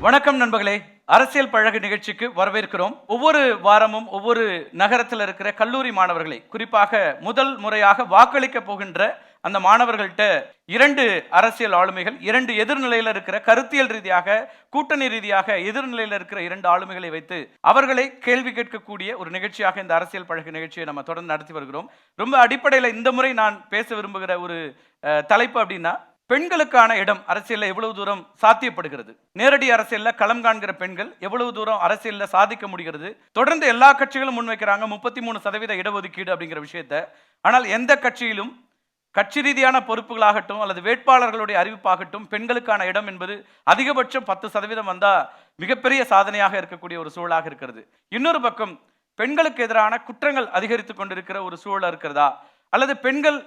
வணக்கம் நண்பர்களே, அரசியல் பழகு நிகழ்ச்சிக்கு வரவேற்கிறோம். ஒவ்வொரு வாரமும் ஒவ்வொரு நகரத்தில் இருக்கிற கல்லூரி மாணவர்களை, குறிப்பாக முதல் முறையாக வாக்களிக்க போகின்ற அந்த மாணவர்கள்ட்ட இரண்டு அரசியல் ஆளுமைகள், இரண்டு எதிர்நிலையில் இருக்கிற கருத்தியல் ரீதியாக கூட்டணி ரீதியாக எதிர்நிலையில் இருக்கிற இரண்டு ஆளுமைகளை வைத்து அவர்களை கேள்வி கேட்கக்கூடிய ஒரு நிகழ்ச்சியாக இந்த அரசியல் பழகு நிகழ்ச்சியை நம்ம தொடர்ந்து நடத்தி வருகிறோம். ரொம்ப அடிப்படையில் இந்த முறை நான் பேச விரும்புகிற ஒரு தலைப்பு அப்படின்னா, பெண்களுக்கான இடம் அரசியல்ல எவ்வளவு தூரம் சாத்தியப்படுகிறது, நேரடி அரசியல்ல களம் காண்கிற பெண்கள் எவ்வளவு தூரம் அரசியல்ல சாதிக்க முடிகிறது. தொடர்ந்து எல்லா கட்சிகளும் முன்வைக்கிறாங்க 33% இடஒதுக்கீடு அப்படிங்கிற விஷயத்த. ஆனால் எந்த கட்சியிலும் கட்சி ரீதியான பொறுப்புகளாகட்டும் அல்லது வேட்பாளர்களுடைய அறிவிப்பாகட்டும் பெண்களுக்கான இடம் என்பது அதிகபட்சம் 10% வந்தா மிகப்பெரிய சாதனையாக இருக்கக்கூடிய ஒரு சூழலாக இருக்கிறது. இன்னொரு பக்கம் பெண்களுக்கு எதிரான குற்றங்கள் அதிகரித்துக் கொண்டிருக்கிற ஒரு சூழல் இருக்கிறதா, அல்லது பெண்கள்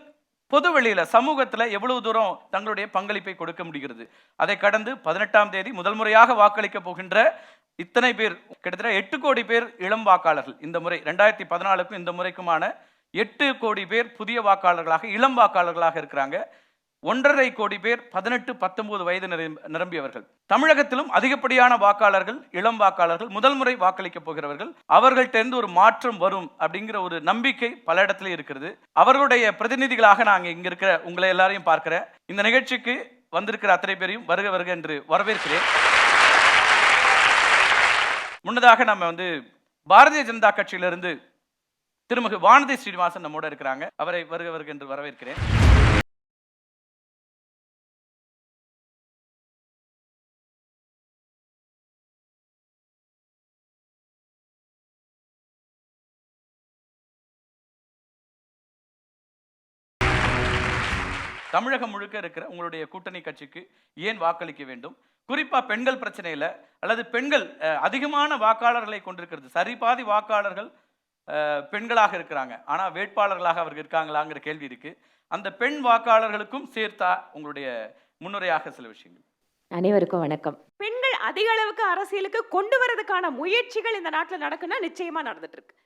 பொது வெளியில சமூகத்துல எவ்வளவு தூரம் தங்களுடைய பங்களிப்பை கொடுக்க முடிகிறது. அதை கடந்து 18ஆம் தேதி முதல் முறையாக வாக்களிக்க போகின்ற இத்தனை பேர், கிட்டத்தட்ட 8 கோடி பேர் இளம் வாக்காளர்கள். இந்த முறை 2014க்கும் இந்த முறைக்குமான 8 கோடி பேர் புதிய வாக்காளர்களாக இளம் வாக்காளர்களாக இருக்கிறாங்க. 1.5 கோடி பேர் 18-19 வயது நிரம்பியவர்கள். தமிழகத்திலும் அதிகப்படியான வாக்காளர்கள் இளம் வாக்காளர்கள், முதல் முறை வாக்களிக்க போகிறவர்கள். அவர்கள்ட்ட ஒரு மாற்றம் வரும் அப்படிங்கிற ஒரு நம்பிக்கை பல இடத்துல இருக்கிறது. அவர்களுடைய பிரதிநிதிகளாக நாங்கள் இங்க இருக்கிற உங்களை எல்லாரையும் பார்க்கிறேன். இந்த நிகழ்ச்சிக்கு வந்திருக்கிற அத்தனை பேரையும் வருக வருக என்று வரவேற்கிறேன். முன்னதாக நம்ம பாரதிய ஜனதா கட்சியிலிருந்து திருமிகு வானதி ஸ்ரீனிவாசன் நம்மோட இருக்கிறாங்க. அவரை வருக வருக என்று வரவேற்கிறேன். தமிழகம் முழுக்க இருக்கிற உங்களுடைய கூட்டணி கட்சிக்கு ஏன் வாக்களிக்க வேண்டும், குறிப்பா பெண்கள் பிரச்சனையில, அல்லது பெண்கள் அதிகமான வாக்காளர்களை கொண்டிருக்கிறது, சரிபாதி வாக்காளர்கள் பெண்களாக இருக்கிறாங்க, ஆனா வேட்பாளர்களாக அவர்கள் இருக்காங்களாங்கிற கேள்வி இருக்கு. அந்த பெண் வாக்காளர்களுக்கும் சேர்த்தா உங்களுடைய முன்னுரையாக சில விஷயங்கள். அனைவருக்கும் வணக்கம். பெண்கள் அதிக அளவுக்கு அரசியலுக்கு கொண்டு வரதுக்கான முயற்சிகள் இந்த நாட்டில் நடக்குன்னா நிச்சயமா நடந்துட்டு இருக்கு.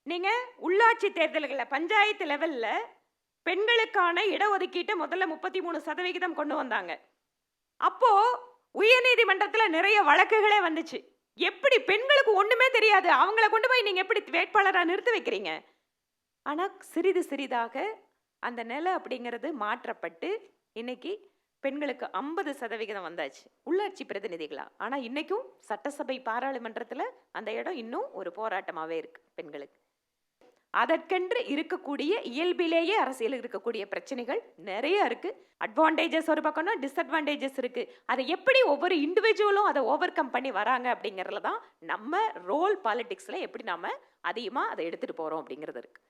நீங்க உள்ளாட்சி தேர்தல்களில் பஞ்சாயத்து லெவல்ல பெண்களுக்கான இடஒதுக்கீட்டை முதல்ல 33% கொண்டு வந்தாங்க. அப்போ உயர்நீதிமன்றத்தில் நிறைய வழக்குகளே வந்துச்சு. எப்படி பெண்களுக்கு ஒண்ணுமே தெரியாது, அவங்கள கொண்டு போய் நீங்க எப்படி வேட்பாளராக நிறுத்தி வைக்கிறீங்க? ஆனா சிறிது சிறிதாக அந்த நிலை அப்படிங்கிறது மாற்றப்பட்டு இன்னைக்கு பெண்களுக்கு 50% வந்தாச்சு உள்ளாட்சி பிரதிநிதிகளா. ஆனா இன்னைக்கும் சட்டசபை பாராளுமன்றத்துல அந்த இடம் இன்னும் ஒரு போராட்டமாவே இருக்கு பெண்களுக்கு. அதற்கென்று இருக்கக்கூடிய இயல்பிலேயே அரசியல் இருக்கக்கூடிய பிரச்சனைகள் நிறைய இருக்கு. அட்வான்டேஜஸ் ஒரு பக்கம்னா டிஸ்அட்வான்டேஜஸ் இருக்கு. அதை எப்படி ஒவ்வொரு இண்டிவிஜுவலும் அதை ஓவர் கம் பண்ணி வராங்க அப்படிங்கிறதுல தான் நம்ம ரோல் பாலிடிக்ஸ்ல எப்படி நாம அதிகமா அதை எடுத்துட்டு போறோம் அப்படிங்கிறது இருக்கு.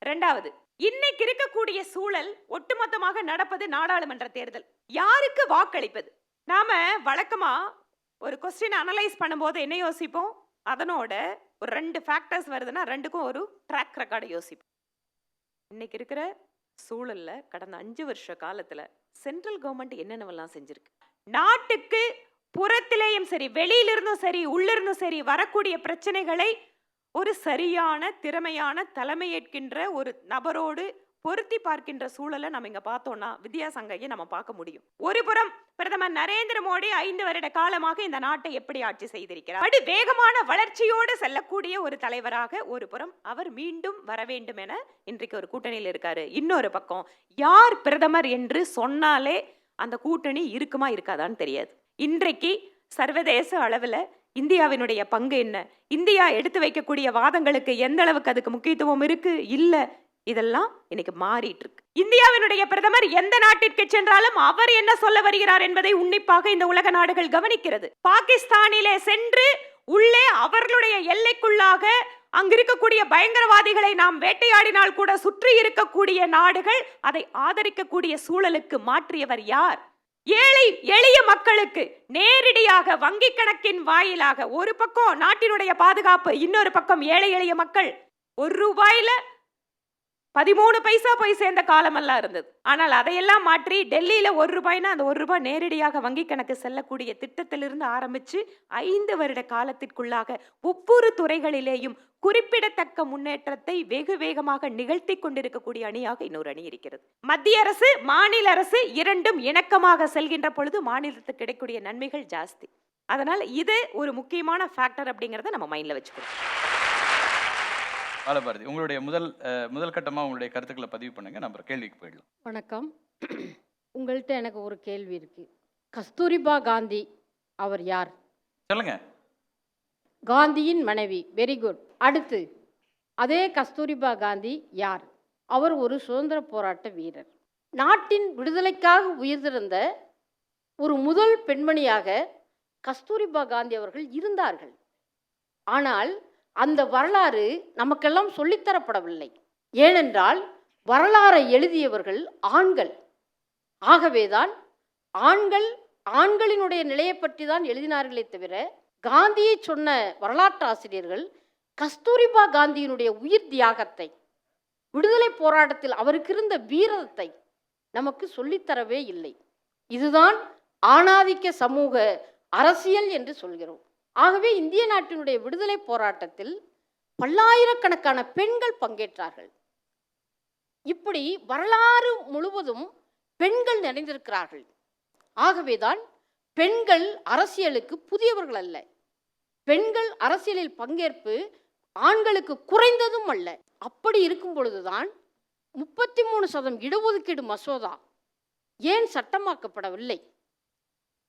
ரெண்டாவது, இன்னைக்கு இருக்கக்கூடிய சூழல் ஒட்டுமொத்தமாக நடப்பது நாடாளுமன்ற தேர்தல். யாருக்கு வாக்களிப்பது? நாம வழக்கமா ஒரு கொஸ்டின் அனலைஸ் பண்ணும்போது என்ன யோசிப்போம்? அதனோட ஒரு 2 ஃபேக்டர்ஸ் வருதுன்னா ரெண்டுக்கும் ஒரு ட்ராக் ரெக்கார்டை யோசிப்போம். இன்னைக்கு இருக்கிற சூழல்ல கடந்த 5 வருஷ காலத்துல சென்ட்ரல் கவர்மெண்ட் என்னென்னவெல்லாம் செஞ்சிருக்கு, நாட்டுக்கு புறத்திலேயும் சரி வெளியிலிருந்தும் சரி உள்ளிருந்தும் சரி வரக்கூடிய பிரச்சனைகளை ஒரு சரியான திறமையான தலைமையேற்கின்ற ஒரு நபரோடு பொருத்தி பார்க்கின்ற சூழலை நம்ம இங்க பார்த்தோம்னா வித்யாசங்கையை நம்ம பார்க்க முடியும். ஒரு புறம் பிரதமர் நரேந்திர மோடி 5 வருட காலமாக இந்த நாட்டை எப்படி ஆட்சி செய்திருக்கிறார். அடி வேகமான வளர்ச்சியோடு செல்லக்கூடிய ஒரு தலைவராக ஒரு புறம் அவர் மீண்டும் வர வேண்டும் என இன்றைக்கு ஒரு கூட்டணியில் இருக்காரு. இன்னொரு பக்கம் யார் பிரதமர் என்று சொன்னாலே அந்த கூட்டணி இருக்குமா இருக்காதான்னு தெரியாது. இன்றைக்கு சர்வதேச அளவில் இந்தியாவினுடைய பங்கு என்ன, இந்தியா எடுத்து வைக்கக்கூடிய வாதங்களுக்கு எந்த அளவுக்கு அதுக்கு முக்கியத்துவம் இருக்கு இல்ல, இதெல்லாம் இன்னைக்கு மாறிட்டு இருக்கு. இந்தியாவினுடைய பிரதமர் எந்த நாட்டிற்கு சென்றாலும் அவர் என்ன சொல்ல வருகிறார் என்பதை உன்னிப்பாக இந்த உலக நாடுகள் கவனிக்கிறது. பாகிஸ்தானிலே சென்று உள்ளே அவர்களுடைய எல்லைக்குள்ளாக அங்கு இருக்கக்கூடிய பயங்கரவாதிகளை நாம் வேட்டையாடினால் கூட சுற்றி இருக்கக்கூடிய நாடுகள் அதை ஆதரிக்கக்கூடிய சூழலுக்கு மாற்றியவர் யார்? ஏழை எளிய மக்களுக்கு நேரடியாக வங்கி கணக்கின் வாயிலாக ஒரு பக்கம் நாட்டினுடைய பாதுகாப்பு, இன்னொரு பக்கம் ஏழை எளிய மக்கள் 1 ரூபாயில 13 பைசா போய் சேர்ந்த காலமெல்லாம் இருந்தது. ஆனால் அதையெல்லாம் மாற்றி டெல்லியில 1 ரூபாய்னா அந்த 1 ரூபாய் நேரடியாக வங்கி கணக்கு செல்லக்கூடிய திட்டத்திலிருந்து ஆரம்பிச்சு 5 வருட காலத்திற்குள்ளாக ஒவ்வொரு துறைகளிலேயும் குறிப்பிடத்தக்க முன்னேற்றத்தை வெகு வேகமாக நிகழ்த்தி கொண்டிருக்கக்கூடிய அணியாக இன்னொரு அணி இருக்கிறது. மத்திய அரசு மாநில அரசு இரண்டும் இணக்கமாக செல்கின்ற பொழுது மாநிலத்துக்கு கிடைக்கக்கூடிய நன்மைகள் ஜாஸ்தி. அதனால இது ஒரு முக்கியமான ஃபேக்டர் அப்படிங்கறத நம்ம மைண்ட்ல வச்சுக்கணும். பாலபாரதி, உங்களுடைய முதல் கட்டமா உங்களுடைய கருத்துக்களை பதிவு பண்ணுங்க. நம்ம கேள்விக்கு போயிடலாம். வணக்கம். உங்கள்கிட்ட எனக்கு ஒரு கேள்வி இருக்கு. கஸ்தூரிபா காந்தி அவர் யார்? சொல்லுங்க. காந்தியின் மனைவி. Very good. அடுத்து, அதே கஸ்தூரிபா காந்தி யார்? அவர் ஒரு சுதந்திர போராட்ட வீரர். நாட்டின் விடுதலைக்காக உயிர்த்திருந்த ஒரு முதல் பெண்மணியாக கஸ்தூரிபா காந்தி அவர்கள் இருந்தார்கள். ஆனால் அந்த வரலாறு நமக்கெல்லாம் சொல்லித்தரப்படவில்லை. ஏனென்றால் வரலாறை எழுதியவர்கள் ஆண்கள். ஆகவேதான் ஆண்களினுடைய நிலையை பற்றி தான் எழுதினார்களே தவிர, காந்தியை சொன்ன வரலாற்று ஆசிரியர்கள் கஸ்தூரிபா காந்தியினுடைய உயிர் தியாகத்தை, விடுதலை போராட்டத்தில் அவருக்கு இருந்த வீரத்தை நமக்கு சொல்லித்தரவே இல்லை. இதுதான் ஆணாதிக்க சமூக அரசியல் என்று சொல்கிறோம். ஆகவே இந்திய நாட்டினுடைய விடுதலை போராட்டத்தில் பல்லாயிரக்கணக்கான பெண்கள் பங்கேற்றார்கள். இப்படி வரலாறு முழுவதும் பெண்கள் நிறைந்திருக்கிறார்கள். ஆகவேதான் பெண்கள் அரசியலுக்கு புதியவர்கள் அல்ல. பெண்கள் அரசியலில் பங்கேற்பு ஆண்களுக்கு குறைந்ததும் அல்ல. அப்படி இருக்கும் பொழுதுதான் 33% இடஒதுக்கீடு மசோதா ஏன் சட்டமாக்கப்படவில்லை?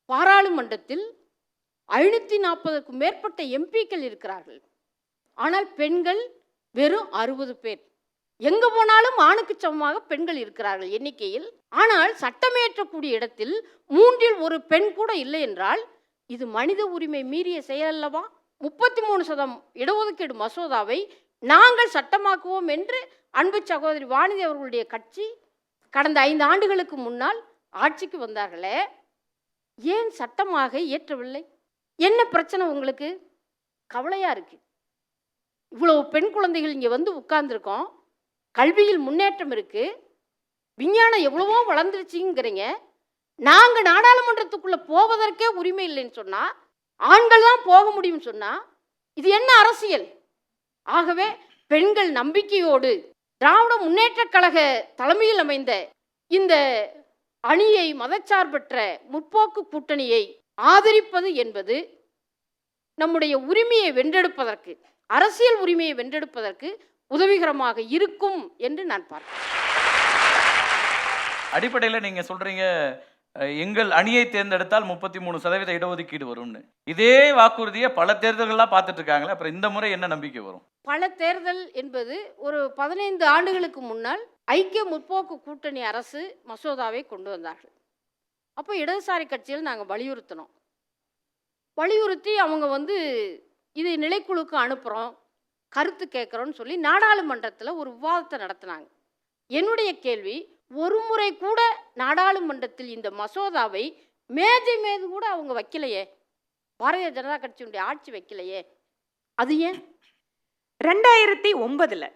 பாராளுமன்றத்தில் 540க்கும் மேற்பட்ட எம்பிக்கள் இருக்கிறார்கள். ஆனால் பெண்கள் வெறும் 60 பேர். எங்க போனாலும் ஆணுக்கு சமமாக பெண்கள் இருக்கிறார்கள் எண்ணிக்கையில். ஆனால் சட்டமேற்றக்கூடிய இடத்தில் 1/3 பெண் கூட இல்லை என்றால் இது மனித உரிமை மீறிய செயல் அல்லவா? 33% இடஒதுக்கீடு மசோதாவை நாங்கள் சட்டமாக்குவோம் என்று அன்பு சகோதரி வானதி அவர்களுடைய கட்சி கடந்த 5 ஆண்டுகளுக்கு முன்னால் ஆட்சிக்கு வந்தார்களே, ஏன் சட்டமாக இயற்றவில்லை? என்ன பிரச்சனை உங்களுக்கு? கவலையா இருக்கு. இவ்வளவு பெண் குழந்தைகள் இங்கே வந்து உட்கார்ந்துருக்கோம். கல்வியில் முன்னேற்றம் இருக்கு, விஞ்ஞானம் எவ்வளவோ வளர்ந்துருச்சுங்கிறீங்க. நாங்கள் நாடாளுமன்றத்துக்குள்ள போவதற்கே உரிமை இல்லைன்னு சொன்னா, ஆண்கள் தான் போக முடியும் சொன்னா, இது என்ன அரசியல்? ஆகவே பெண்கள் நம்பிக்கையோடு திராவிட முன்னேற்ற கழக தலைமையில் அமைந்த இந்த அணியை, மதச்சார்பற்ற முற்போக்கு கூட்டணியை ஆதரிப்பது என்பது நம்முடைய உரிமையை வென்றெடுப்பதற்கு, அரசியல் உரிமையை வென்றெடுப்பதற்கு உதவிகரமாக இருக்கும் என்று நான் பார்க்கிறேன். அடிப்படையில் நீங்க சொல்றீங்க எங்கள் அணியை தேர்ந்தெடுத்தால் 33% இடஒதுக்கீடு வரும்னு. இதே வாக்குறுதியை பல தேர்தல்களாக பார்த்துட்டு இருக்காங்களே, அப்புறம் இந்த முறை என்ன நம்பிக்கை வரும்? பல தேர்தல் என்பது ஒரு 15 ஆண்டுகளுக்கு முன்னால் ஐக்கிய முற்போக்கு கூட்டணி அரசு மசோதாவை கொண்டு வந்தார்கள். அப்போ இடதுசாரி கட்சியில் நாங்கள் வலியுறுத்தி அவங்க இது நிலைக்குழுக்கு அனுப்புகிறோம், கருத்து கேட்குறோன்னு சொல்லி நாடாளுமன்றத்தில் ஒரு விவாதத்தை நடத்தினாங்க. என்னுடைய கேள்வி, ஒரு முறை கூட நாடாளுமன்றத்தில் இந்த மசோதாவை மேஜை மீது கூட அவங்க வைக்கலையே, பாரதிய ஜனதா கட்சியினுடைய ஆட்சி வைக்கலையே, அது ஏன்? 2009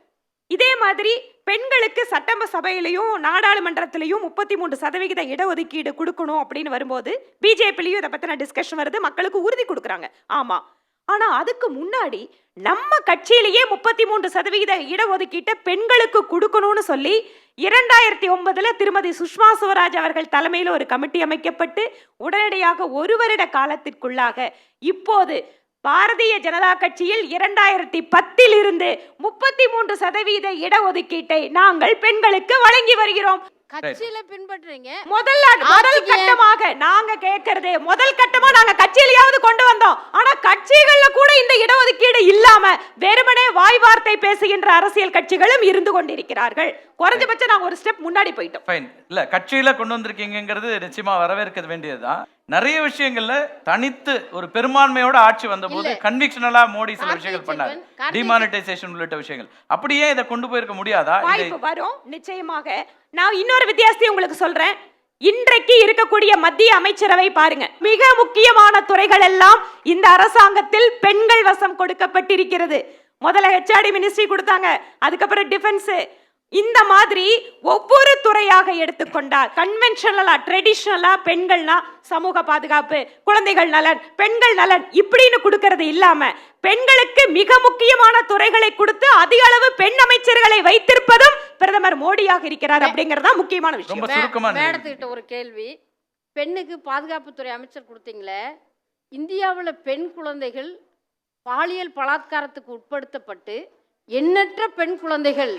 இதே மாதிரி பெண்களுக்கு சட்டசபையிலையும் நாடாளுமன்றத்திலையும் 33% இடஒதுக்கீடு கொடுக்கணும் அப்படின்னு வரும்போது பிஜேபிலையும் இதை பத்தின டிஸ்கஷன் வருது, மக்களுக்கு உறுதி கொடுக்குறாங்க. ஆமா, ஆனா அதுக்கு முன்னாடி நம்ம கட்சியிலேயே 33% இடஒதுக்கீட்டை பெண்களுக்கு கொடுக்கணும்னு சொல்லி 2009 திருமதி சுஷ்மா சுவராஜ் அவர்கள் தலைமையில் ஒரு கமிட்டி அமைக்கப்பட்டு உடனடியாக 1 வருட காலத்திற்குள்ளாக இப்போது பாரதிய ஜனதா கட்சியில் 2010 இருந்து 33% இடஒதுக்கீட்டை நாங்கள் பெண்களுக்கு வழங்கி வருகிறோம். கட்சியில பின்பற்றுறீங்க. முதல் கட்டமாக நாங்க கேட்கறது, முதல் கட்டமா நாங்க கட்சியிலயாவது கொண்டு வந்தோம். ஆனா கட்சிகள்ல கூட இந்த இடஒதுக்கீடு இல்லாம வெறுமனே வாய் வார்த்தை பேசுகின்ற அரசியல் கட்சிகளும் இருந்து கொண்டிருக்கிறார்கள். குறைஞ்சபட்சம் நாங்க ஒரு ஸ்டெப் முன்னாடி போயிட்டோம். ஃபைன். இல்ல, கட்சியில கொண்டு வந்திருக்கீங்கிறது நிச்சயமா வரவேற்க வேண்டியதுதான். நிறைய விஷயங்கள்ல தனித்து ஒரு பெரும்பான்மையோட ஆட்சி வந்தபோது கன்விக்ஷனலா மோடி சில விஷயங்கள் பண்ணாரு, டிமானிட்டைசேஷன் உள்ளிட்ட விஷயங்கள். அப்படியே இதை கொண்டு போயிருக்க முடியாதா? வாய்ப்பு வரும் நிச்சயமாக. நான் இன்னொரு வித்தியாசத்தை உங்களுக்கு சொல்றேன். இன்றைக்கு இருக்கக்கூடிய மத்திய அமைச்சரவை பாருங்க, மிக முக்கியமான துறைகள் எல்லாம் இந்த அரசாங்கத்தில் பெண்கள் வசம் கொடுக்கப்பட்டிருக்கிறது. முதல்ல ஹெச்ஆர்டி மினிஸ்ட்ரி கொடுத்தாங்க, அதுக்கப்புறம் டிஃபென்ஸ். இந்த மாதிரி ஒவ்வொரு துறையாக எடுத்துக்கொண்டால் கன்வென்ஷனலா ட்ரெடிஷனலா பெண்கள்னா சமூக பாதுகாப்பு, குழந்தைகள் நலன், பெண்கள் நலன் இப்படின்னு கொடுக்கறது இல்லாம பெண்களுக்கு மிக முக்கியமான துறைகளை கொடுத்து அதிக அளவு பெண் அமைச்சர்களை வைத்திருப்பதும் பிரதமர் மோடியாக இருக்கிறார் அப்படிங்கறதா முக்கியமான விஷயம். மேடத்துக்கிட்ட ஒரு கேள்வி, பெண்ணுக்கு பாதுகாப்புத்துறை அமைச்சர் கொடுத்தீங்களே, இந்தியாவில் பெண் குழந்தைகள் பாலியல் பலாத்காரத்துக்கு உட்படுத்தப்பட்டு எண்ணற்ற பெண் குழந்தைகள்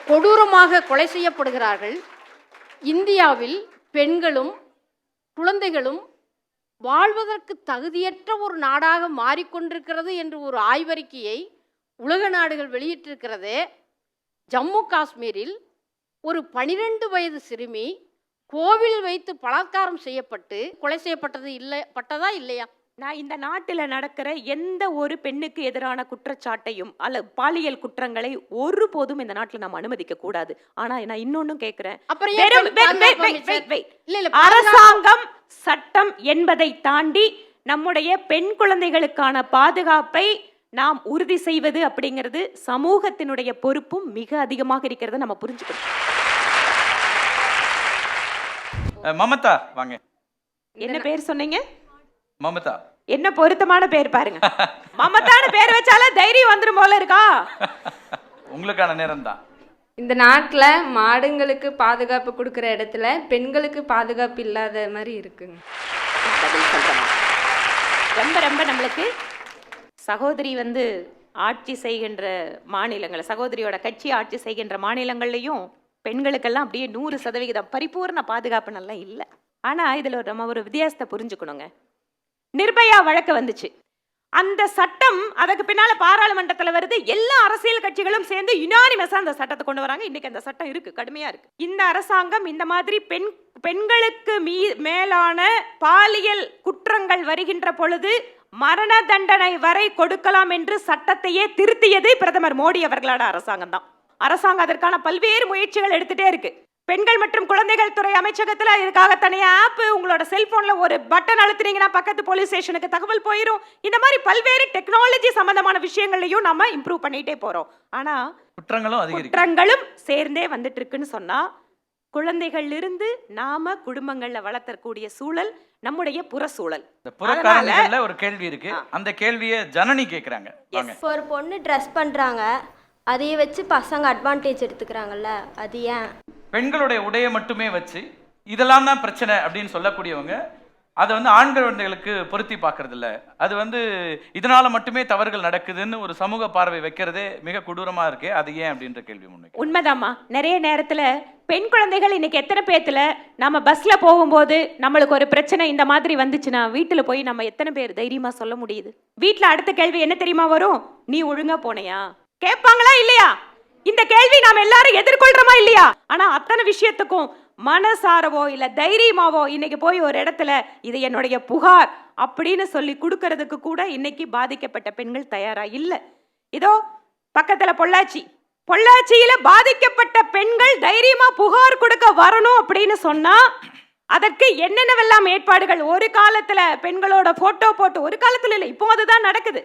கொடூரமாக கொலை செய்யப்படுகிறார்கள். இந்தியாவில் பெண்களும் குழந்தைகளும் வாழ்வதற்கு தகுதியற்ற ஒரு நாடாக மாறிக்கொண்டிருக்கிறது என்று ஒரு ஆய்வறிக்கையை உலக நாடுகள் வெளியிட்டிருக்கிறது. ஜம்மு காஷ்மீரில் ஒரு 12 வயது சிறுமி கோவில் வைத்து பலாத்காரம் செய்யப்பட்டு கொலை பட்டதா இல்லையா? நான் இந்த நாட்டில் நடக்கிற எந்த ஒரு பெண்ணுக்கு எதிரான குற்றச்சாட்டையும் அல்ல பாலியல் குற்றங்களை ஒருபோதும் இந்த நாட்டில் நாம் அனுமதிக்க கூடாது. ஆனா நான் இன்னொன்னும் கேட்கிறேன், அரசாங்கம் சட்டம் என்பதை தாண்டி நம்முடைய பெண் குழந்தைகளுக்கான பாதுகாப்பை நாம் உறுதி செய்வது அப்படிங்கிறது சமூகத்தினுடைய பொறுப்பும் மிக அதிகமாக இருக்கிறத நம்ம புரிஞ்சுக்கணும். மமதா வாங்க. என்ன பேர் சொன்னீங்க? மமதா. என்ன பொருத்தமான பேர் பாருங்க. மமதான்னு பேர் வச்சாலே தைரியம் வந்துரும் போல இருக்கா? உங்களுக்கான நேரம் தான். இந்த நாட்டில் மாடுங்களுக்கு பாதுகாப்பு கொடுக்குற இடத்துல பெண்களுக்கு பாதுகாப்பு இல்லாத மாதிரி இருக்குங்க. ரொம்ப ரொம்ப நம்மளுக்கு சகோதரி ஆட்சி செய்கின்ற மாநிலங்கள், சகோதரியோட கட்சி ஆட்சி செய்கின்ற மாநிலங்கள்லையும் பெண்களுக்கெல்லாம் அப்படியே 100% பரிபூர்ண பாதுகாப்பு நல்லா இல்லை. ஆனால் இதில் நம்ம ஒரு வித்தியாசத்தை புரிஞ்சுக்கணுங்க. நிர்பயா வழக்கு வந்துச்சு, அந்த சட்டம் அதுக்கு பின்னால பாராளுமன்றத்தில் வருது. எல்லா அரசியல் கட்சிகளும் சேர்ந்து யுனானிமஸா அந்த சட்டத்தை கொண்டு வராங்க. இன்னைக்கு அந்த சட்டம் இருக்கு, கடுமையா இருக்கு. இந்த அரசாங்கம் இந்த மாதிரி பெண்களுக்கு மேலான பாலியல் குற்றங்கள் வருகின்ற பொழுது மரண தண்டனை வரை கொடுக்கலாம் என்று சட்டத்தையே திருத்தியது பிரதமர் மோடி அவர்களோட அரசாங்கம் தான். அரசாங்கம் அதற்கான பல்வேறு முயற்சிகள் எடுத்துட்டே இருக்கு. பெண்கள் மற்றும் குழந்தைகள் துறை அமைச்சகத்தில் இதுக்காக தனியா ஆப், உங்களோட செல்போன்ல ஒரு பட்டன் அழுத்தினீங்கன்னா பக்கத்து போலீஸ் ஸ்டேஷனுக்கு தகவல் போயிடும். இந்த மாதிரி பல்வேறு டெக்னாலஜி சம்பந்தமான விஷயங்களையும் நம்ம இம்ப்ரூவ் பண்ணிட்டே போறோம். ஆனா குற்றங்களும் சேர்ந்தே வந்துட்டு இருக்குன்னு சொன்னா, குழந்தைகள் இருந்து நாம குடும்பங்கள்ல வளர்த்தக்கூடிய சூழல் நம்முடைய புற சூழல். ஒரு கேள்வி இருக்கு, அந்த கேள்வியை ஜனனி கேக்குறாங்க. ஒரு பொண்ணு ட்ரெஸ் பண்றாங்க, அதையே வச்சு பசங்க அட்வான்டேஜ் எடுத்துக்கிறாங்கல்ல, அது ஏன்? பெண்களுடைய உடையை மட்டுமே வச்சு இதெல்லாம் தான் பிரச்சனை அப்படின்னு சொல்லக்கூடியவங்க அதை ஆண் குழந்தைகளுக்கு பொருத்தி பார்க்கறது இல்லை. அது இதனால மட்டுமே தவறுகள் நடக்குதுன்னு ஒரு சமூக பார்வை வைக்கிறதே மிக கொடூரமா இருக்கு. அது ஏன் அப்படின்ற கேள்வி முன்னே. உண்மைதாம்மா. நிறைய நேரத்துல பெண் குழந்தைகள் இன்னைக்கு எத்தனை பேத்துல நம்ம பஸ்ல போகும்போது நம்மளுக்கு ஒரு பிரச்சனை இந்த மாதிரி வந்துச்சுன்னா வீட்டுல போய் நம்ம எத்தனை பேர் தைரியமா சொல்ல முடியுது? வீட்டுல அடுத்த கேள்வி என்ன தெரியுமா வரும்? நீ ஒழுங்கா போனையா கேட்பாங்களா இல்லையா? இந்த கேள்வி நாம எல்லாரும் எதிர்கொள்றோமா இல்லையா? ஆனா அத்தனை விஷயத்துக்கும் மனசாரவோ இல்ல தைரியமாவோ இன்னைக்கு போய் ஒரு இடத்துல இது என்னுடைய புகார் அப்படின்னு சொல்லி கொடுக்கறதுக்கு கூட இன்னைக்கு பாதிக்கப்பட்ட பெண்கள் தயாரா இல்ல. இதோ பக்கத்துல பொள்ளாச்சியில பாதிக்கப்பட்ட பெண்கள் தைரியமா புகார் கொடுக்க வரணும் அப்படின்னு சொன்னா அதற்கு என்னென்னவெல்லாம் ஏற்பாடுகள். ஒரு காலத்துல பெண்களோட போட்டோ போட்டு, ஒரு காலத்துல இல்ல இப்போ அதுதான் நடக்குது.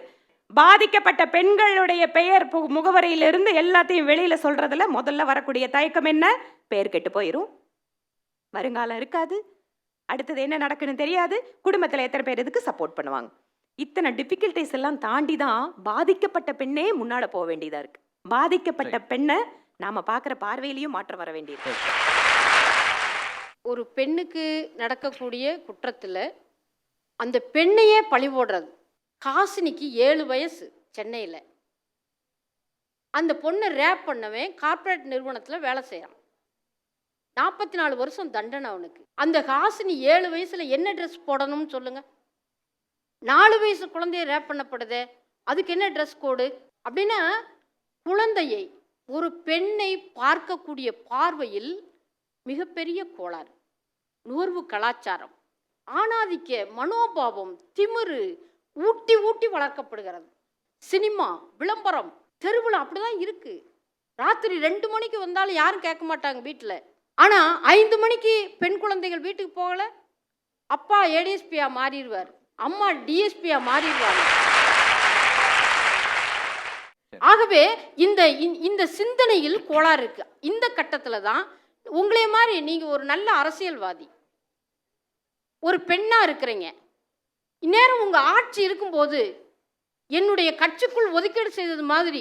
பாதிக்கப்பட்ட பெண்களுடைய பெயர் முகவரியிலிருந்து எல்லாத்தையும் வெளியில சொல்றதுல முதல்ல வரக்கூடிய தயக்கம் என்ன? பெயர் கெட்டு போயிரும், வருங்காலம் இருக்காது, அடுத்தது என்ன நடக்குன்னு தெரியாது, குடும்பத்தில் எத்தனை பேர் இதுக்கு சப்போர்ட் பண்ணுவாங்க. இத்தனை டிஃபிகல்டிஸ் எல்லாம் தாண்டி தான் பாதிக்கப்பட்ட பெண்ணே முன்னால போக வேண்டியதா இருக்கு. பாதிக்கப்பட்ட பெண்ணை நாம பார்க்குற பார்வையிலையும் மாற்றம் வர வேண்டியது. ஒரு பெண்ணுக்கு நடக்கக்கூடிய குற்றத்தில் அந்த பெண்ணையே பழி போடுறது. காசினிக்கு 7 வயசு சென்னையில். அந்த பொண்ணை ரேப் பண்ணவன் கார்ப்பரேட் நிறுவனத்தில் வேலை செய்கிறான். 44 வருஷம் தண்டனை அவனுக்கு. அந்த ஹாசினி 7 வயசுல என்ன ட்ரெஸ் போடணும்னு சொல்லுங்க. 4 வயசு குழந்தைய ரேப் பண்ணப்படுதே, அதுக்கு என்ன ட்ரெஸ் கோடு? அப்படின்னா குழந்தையை, ஒரு பெண்ணை பார்க்கக்கூடிய பார்வையில் மிகப்பெரிய கோளாறு, நுகர்வு கலாச்சாரம், ஆணாதிக்க மனோபாவம், திமிரு ஊட்டி ஊட்டி வளர்க்கப்படுகிறது. சினிமா, விளம்பரம், தெருவில் அப்படிதான் இருக்கு. ராத்திரி 2 மணிக்கு வந்தாலும் யாரும் கேட்க மாட்டாங்க வீட்டில். ஆனால் 5 மணிக்கு பெண் குழந்தைகள் வீட்டுக்கு போகல, அப்பா ஏடிஎஸ்பியா மாறிடுவார், அம்மா டிஎஸ்பியா மாறிடுவாங்க. ஆகவே இந்த சிந்தனையில் கோளாறு இருக்கு. இந்த கட்டத்தில் தான் உங்களே மாதிரி நீங்கள் ஒரு நல்ல அரசியல்வாதி, ஒரு பெண்ணாக இருக்கிறீங்க, இந்நேரம் உங்கள் ஆட்சி இருக்கும்போது என்னுடைய கட்சிக்குள் ஒதுக்கீடு செய்தது மாதிரி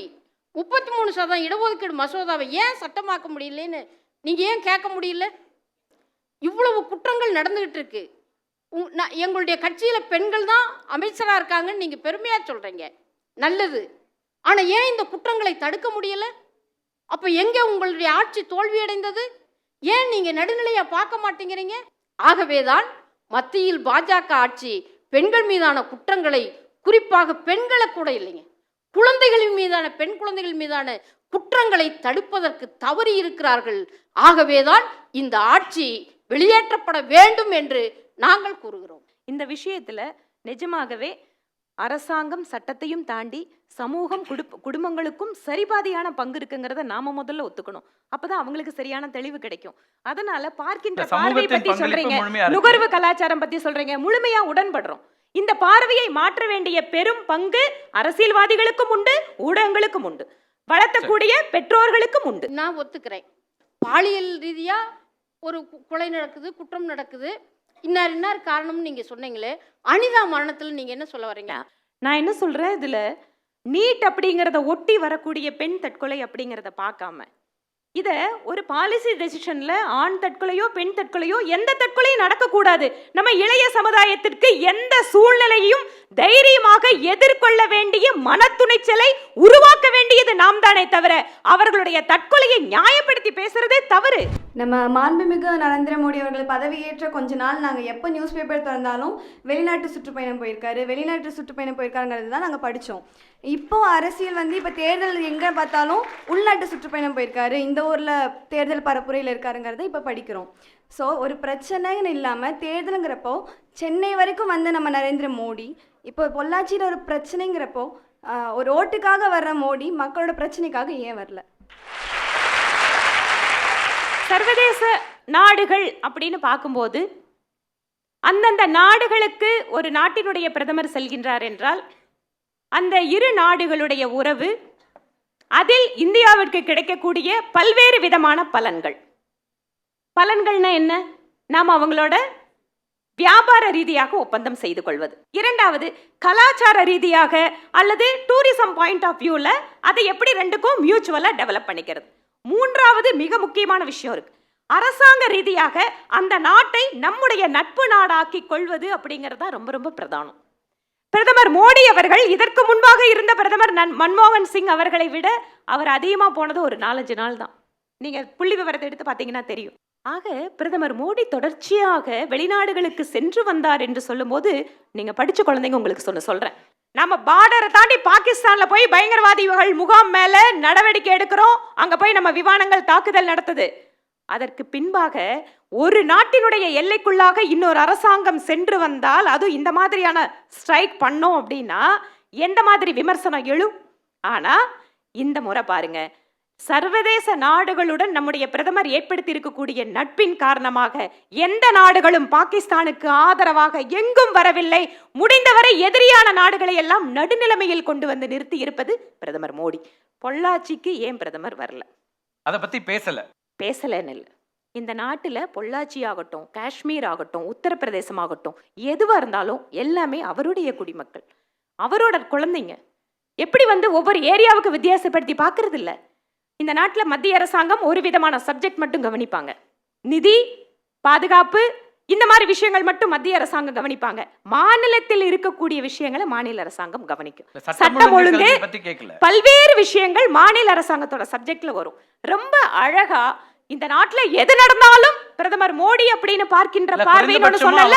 33% இடஒதுக்கீடு மசோதாவை ஏன் சட்டமாக்க முடியலன்னு நீங்கள் ஏன் கேட்க முடியல? இவ்வளவு குற்றங்கள் நடந்துகிட்டு இருக்கு. எங்களுடைய கட்சியில் பெண்கள் தான் அமைச்சராக இருக்காங்கன்னு நீங்கள் பெருமையாக சொல்கிறீங்க, நல்லது. ஆனால் ஏன் இந்த குற்றங்களை தடுக்க முடியலை? அப்போ எங்கே உங்களுடைய ஆட்சி தோல்வியடைந்தது? ஏன் நீங்கள் நடுநிலையாக பார்க்க மாட்டேங்கிறீங்க? ஆகவே தான் மத்தியில் பாஜக ஆட்சி பெண்கள் மீதான குற்றங்களை, குறிப்பாக பெண்களை கூட இல்லைங்க, குழந்தைகளின் மீதான, பெண் குழந்தைகள் மீதான குற்றங்களை தடுப்பதற்கு தவறி இருக்கிறார்கள். ஆகவேதான் இந்த ஆட்சி வெளியேற்றப்பட வேண்டும் என்று நாங்கள் கூறுகிறோம். இந்த விஷயத்துல நிஜமாகவே அரசாங்கம் சட்டத்தையும் தாண்டி சமூகம், குடும்பங்களுக்கும் சரிபாதியான பங்கு இருக்குங்கிறத நாம முதல்ல ஒத்துக்கணும். அப்பதான் அவங்களுக்கு சரியான தெளிவு கிடைக்கும். அதனால பார்க்கின்ற பார்வை பத்தி சொல்றீங்க, நுகர்வு கலாச்சாரம் பத்தி சொல்றீங்க, முழுமையா உடன்படுறோம். இந்த பார்வையை மாற்ற வேண்டிய பெரும் பங்கு அரசியல்வாதிகளுக்கும் உண்டு, ஊடகங்களுக்கும் உண்டு, வளர்த்தக்கூடிய பெற்றோர்களுக்கும் உண்டு. நான் ஒத்துக்கிறேன். பாலியல் ரீதியா ஒரு கொலை நடக்குது, குற்றம் நடக்குது, இன்னார் காரணம்னு நீங்க சொன்னீங்களே, அனிதா மரணத்துல நீங்க என்ன சொல்ல வரீங்க? நான் என்ன சொல்றேன், இதுல நீட் அப்படிங்கறத ஒட்டி வரக்கூடிய பெண் தற்கொலை அப்படிங்கறத பார்க்காம, இத ஒரு பாலிசி டெசிஷன்ல ஆண் தற்கொலையோ பெண் தற்கொலையோ எந்த தற்கொலையும் நடக்கக்கூடாது. நம்ம இளைய சமுதாயத்திற்கு எந்த சூழ்நிலையும் தைரியமாக எதிர்கொள்ள வேண்டிய மனத்துணிச்சலை உருவாக்க வேண்டியது நாம் தானே தவிர அவர்களுடைய தற்கொலையை நியாயப்படுத்தி பேசுறதே தவறு. நம்ம மாண்புமிகு நரேந்திர மோடி அவர்கள் பதவியேற்ற கொஞ்ச நாள் நாங்கள் எப்போ நியூஸ் பேப்பர் திறந்தாலும் வெளிநாட்டு சுற்றுப்பயணம் போயிருக்காருங்கிறது தான் நாங்கள் படித்தோம். இப்போ அரசியல் இப்போ தேர்தல் எங்கே பார்த்தாலும் உள்நாட்டு சுற்றுப்பயணம் போயிருக்காரு, இந்த ஊரில் தேர்தல் பரப்புரையில் இருக்காருங்கிறத இப்போ படிக்கிறோம். ஸோ ஒரு பிரச்சனைன்னு இல்லாமல் தேர்தலுங்கிறப்போ சென்னை வரைக்கும் வந்த நம்ம நரேந்திர மோடி இப்போ பொள்ளாச்சியில் ஒரு பிரச்சனைங்கிறப்போ ஒரு ஓட்டுக்காக வர்ற மோடி மக்களோட பிரச்சனைக்காக ஏன் வரல? சர்வதேச நாடுகள் அப்படின்னு பார்க்கும்போது அந்தந்த நாடுகளுக்கு ஒரு நாட்டினுடைய பிரதமர் செல்கின்றார் என்றால் அந்த இரு நாடுகளுடைய உறவு, அதில் இந்தியாவிற்கு கிடைக்கக்கூடிய பல்வேறு விதமான பலன்கள்னா என்ன? நாம் அவங்களோட வியாபார ரீதியாக ஒப்பந்தம் செய்து கொள்வது. இரண்டாவது, கலாச்சார ரீதியாக அல்லது டூரிசம் பாயிண்ட் ஆஃப் வியூல அதை எப்படி ரெண்டுக்கும் மியூச்சுவலா டெவலப் பண்ணிக்கிறது. மூன்றாவது மிக முக்கியமான விஷயம் இருக்கு, அரசாங்க ரீதியாக அந்த நாட்டை நம்முடைய நட்பு நாடாக்கி கொள்வது அப்படிங்கிறது தான் ரொம்ப ரொம்ப பிரதானம். பிரதமர் மோடி அவர்கள் இதற்கு முன்பாக இருந்த பிரதமர் மன்மோகன் சிங் அவர்களை விட அவர் அதிகமாக போனது ஒரு 4-5 நாள் தான். நீங்க புள்ளி விவரத்தை எடுத்து பார்த்தீங்கன்னா தெரியும். ஆக பிரதமர் மோடி தொடர்ச்சியாக வெளிநாடுகளுக்கு சென்று வந்தார் என்று சொல்லும் போது நீங்க படிச்ச குழந்தைங்க உங்களுக்கு சொல்றேன், நம்ம பார்டரை தாண்டி பாகிஸ்தான்ல போய் பயங்கரவாதிகள் முகாம் மேல நடவடிக்கை எடுக்கிறோம், அங்க போய் நம்ம விமானங்கள் தாக்குதல் நடத்துது. அதற்கு பின்பாக ஒரு நாட்டினுடைய எல்லைக்குள்ளாக இன்னொரு அரசாங்கம் சென்று வந்தால் அது இந்த மாதிரியான ஸ்ட்ரைக் பண்ணோம் அப்படின்னா எந்த மாதிரி விமர்சனம் எழும்? ஆனா இந்த முறை பாருங்க, சர்வதேச நாடுகளுடன் நம்முடைய பிரதமர் ஏற்படுத்தி இருக்கக்கூடிய நட்பின் காரணமாக எந்த நாடுகளும் பாகிஸ்தானுக்கு ஆதரவாக எங்கும் வரவில்லை. முடிந்தவரை எதிரியான நாடுகளை எல்லாம் நடுநிலைமையில் கொண்டு வந்து நிறுத்தி இருப்பது பிரதமர் மோடி. பொள்ளாச்சிக்கு ஏன் பிரதமர் வரல? அதை பத்தி பேசலன்னு இல்லை. இந்த நாட்டில் பொள்ளாச்சி ஆகட்டும், காஷ்மீர் ஆகட்டும், உத்தரப்பிரதேசம் ஆகட்டும், எதுவாக இருந்தாலும் எல்லாமே அவருடைய குடிமக்கள், அவரோட குழந்தைங்க. எப்படி ஒவ்வொரு ஏரியாவுக்கு வித்தியாசப்படுத்தி பார்க்கறது இல்லை. இந்த நாட்டில் மத்திய அரசாங்கம் ஒரு விதமான சப்ஜெக்ட் மட்டும் கவனிப்பாங்க, நிதி, பாதுகாப்பு, இந்த மாதிரி விஷயங்கள் மட்டும் மத்திய அரசாங்கம் கவனிப்பாங்க. மாநிலத்தில் இருக்கக்கூடிய விஷயங்களை மாநில அரசாங்கம் கவனிக்கும். சட்டம் ஒழுங்கு, பல்வேறு விஷயங்கள் மாநில அரசாங்கத்தோட சப்ஜெக்ட்ல வரும். ரொம்ப அழகா இந்த நாட்டுல எது நடந்தாலும் பிரதமர் மோடி அப்படின்னு பார்க்கின்ற பார்வைன்னு சொன்னல,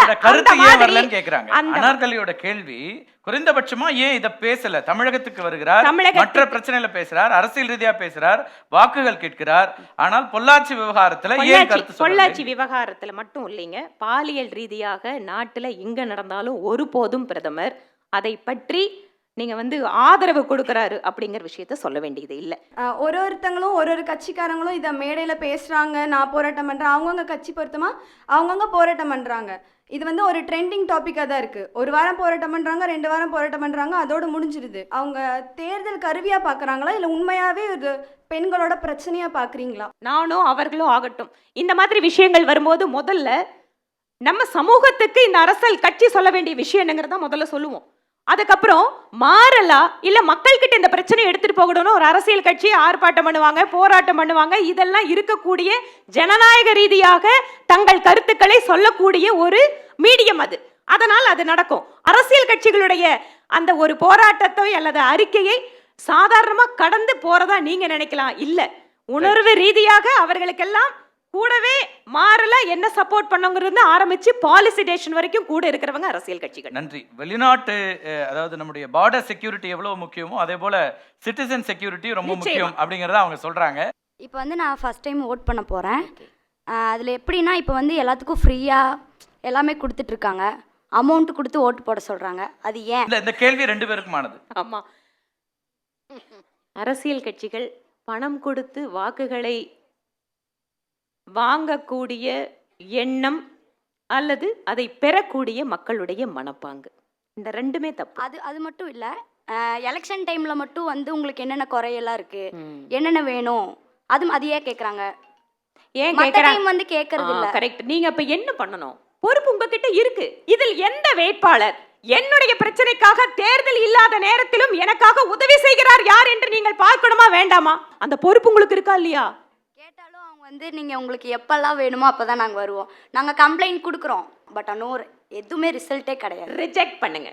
அனார்கலியோட கேள்வி குறைந்தபட்சமா ஏன் இத பேசல? தமிழகத்துக்கு வருகிறார், மற்ற பிரச்சனையில பேசுறார், அரசியல் ரீதியா பேசுறார், வாக்குகள் கேட்கிறார். ஆனால் பொள்ளாச்சி விவகாரத்துல ஏன் கருத்து? பொள்ளாச்சி விவகாரத்துல மட்டும் இல்லைங்க, பாலியல் ரீதியாக நாட்டுல எங்க நடந்தாலும் ஒருபோதும் பிரதமர் அதை பற்றி நீங்க ஆதரவு கொடுக்கறாரு அப்படிங்கிற விஷயத்த சொல்ல வேண்டியது இல்லை. ஒருத்தங்களும் ஒரு கட்சிக்காரங்களும் இதை மேடையில பேசுறாங்க, நான் போராட்டம் பண்றேன், அவங்கவுங்க கட்சி பொறுத்தமா அவங்கவுங்க போராட்டம் பண்றாங்க. இது ஒரு ட்ரெண்டிங் டாபிக்காக தான் இருக்கு. ஒரு வாரம் போராட்டம் பண்றாங்க, 2 வாரம் போராட்டம் பண்றாங்க, அதோடு முடிஞ்சிருது. அவங்க தேர்தல் கருவியா பாக்குறாங்களா இல்ல உண்மையாவே ஒரு பெண்களோட பிரச்சனையா பாக்குறீங்களா? நானும் அவர்களும் ஆகட்டும், இந்த மாதிரி விஷயங்கள் வரும்போது முதல்ல நம்ம சமூகத்துக்கு இந்த அரசியல் கட்சி சொல்ல வேண்டிய விஷயம் என்னங்கிறத முதல்ல சொல்லுவோம். அதுக்கப்புறம் மாறலா இல்ல மக்கள் கிட்ட இந்த பிரச்சனையை எடுத்துட்டு போகணும்னு ஒரு அரசியல் கட்சி ஆர்ப்பாட்டம் பண்ணுவாங்க, போராட்டம் பண்ணுவாங்க. இதெல்லாம் இருக்கக்கூடிய ஜனநாயக ரீதியாக தங்கள் கருத்துக்களை சொல்லக்கூடிய ஒரு மீடியம் அது. அதனால் அது நடக்கும். அரசியல் கட்சிகளுடைய அந்த ஒரு போராட்டத்தை அல்லது அறிக்கையை சாதாரணமா கடந்து போறதா நீங்க நினைக்கலாம். இல்ல, உணர்வு ரீதியாக அவர்களுக்கெல்லாம் கூடவே மாறல என்ன சப்போர்ட் பண்ணுங்கிறது ஆரம்பிச்சு பாலிசி டேஷன் வரைக்கும் கூட இருக்கிறவங்க அரசியல் கட்சிகள். நன்றி. வெளிநாட்டு அதாவது நம்முடைய பார்டர் செக்யூரிட்டி எவ்வளவு முக்கியமோ அதே போல சிட்டிசன் செக்யூரிட்டி ரொம்ப முக்கியம் அப்படிங்கறத அவங்க சொல்றாங்க. இப்போ வந்து நான் ஃபர்ஸ்ட் டைம் ஓட் பண்ண போகிறேன். அதில் எப்படின்னா இப்போ வந்து எல்லாத்துக்கும் ஃப்ரீயாக எல்லாமே கொடுத்துட்ருக்காங்க, அமௌண்ட் கொடுத்து ஓட்டு போட சொல்கிறாங்க. அது ஏன்? இந்த கேள்வி 2 பேருக்குமானது. ஆமா, அரசியல் கட்சிகள் பணம் கொடுத்து வாக்குகளை வாங்கக்கூடிய எண்ணம் அல்லது அதை பெறக்கூடிய மக்களுடைய மனப்பாங்கு, இந்த ரெண்டுமே தப்பு. அது மட்டும் இல்லை, எலெக்ஷன் டைமில் மட்டும் வந்து உங்களுக்கு என்னென்ன குறையெல்லாம் இருக்குது, என்னென்ன வேணும், அது ஏன் கேட்குறாங்க? ஏன் கேட்குறாங்க வந்து கேட்கறது இல்லை. கரெக்ட். நீங்க அப்ப என்ன பண்ணணும்? பொறுப்பு உங்ககிட்ட இருக்கு. இதில் எந்த வேட்பாளர் என்னுடைய பிரச்சனைக்காக தேர்தல் இல்லாத நேரத்திலும் எனக்காக உதவி செய்கிறார் யார் என்று நீங்கள் பார்க்கணுமா வேண்டாமா? அந்த பொறுப்பு உங்களுக்கு இருக்கா இல்லையா? கேட்டாலும் அவங்க வந்து நீங்கள் உங்களுக்கு எப்பெல்லாம் வேணுமோ அப்போ தான் நாங்கள் வருவோம், நாங்கள் கம்ப்ளைண்ட் கொடுக்குறோம், பட் ஆனால் எதுவுமே ரிசல்ட்டே கிடையாது. ரிஜெக்ட் பண்ணுங்க,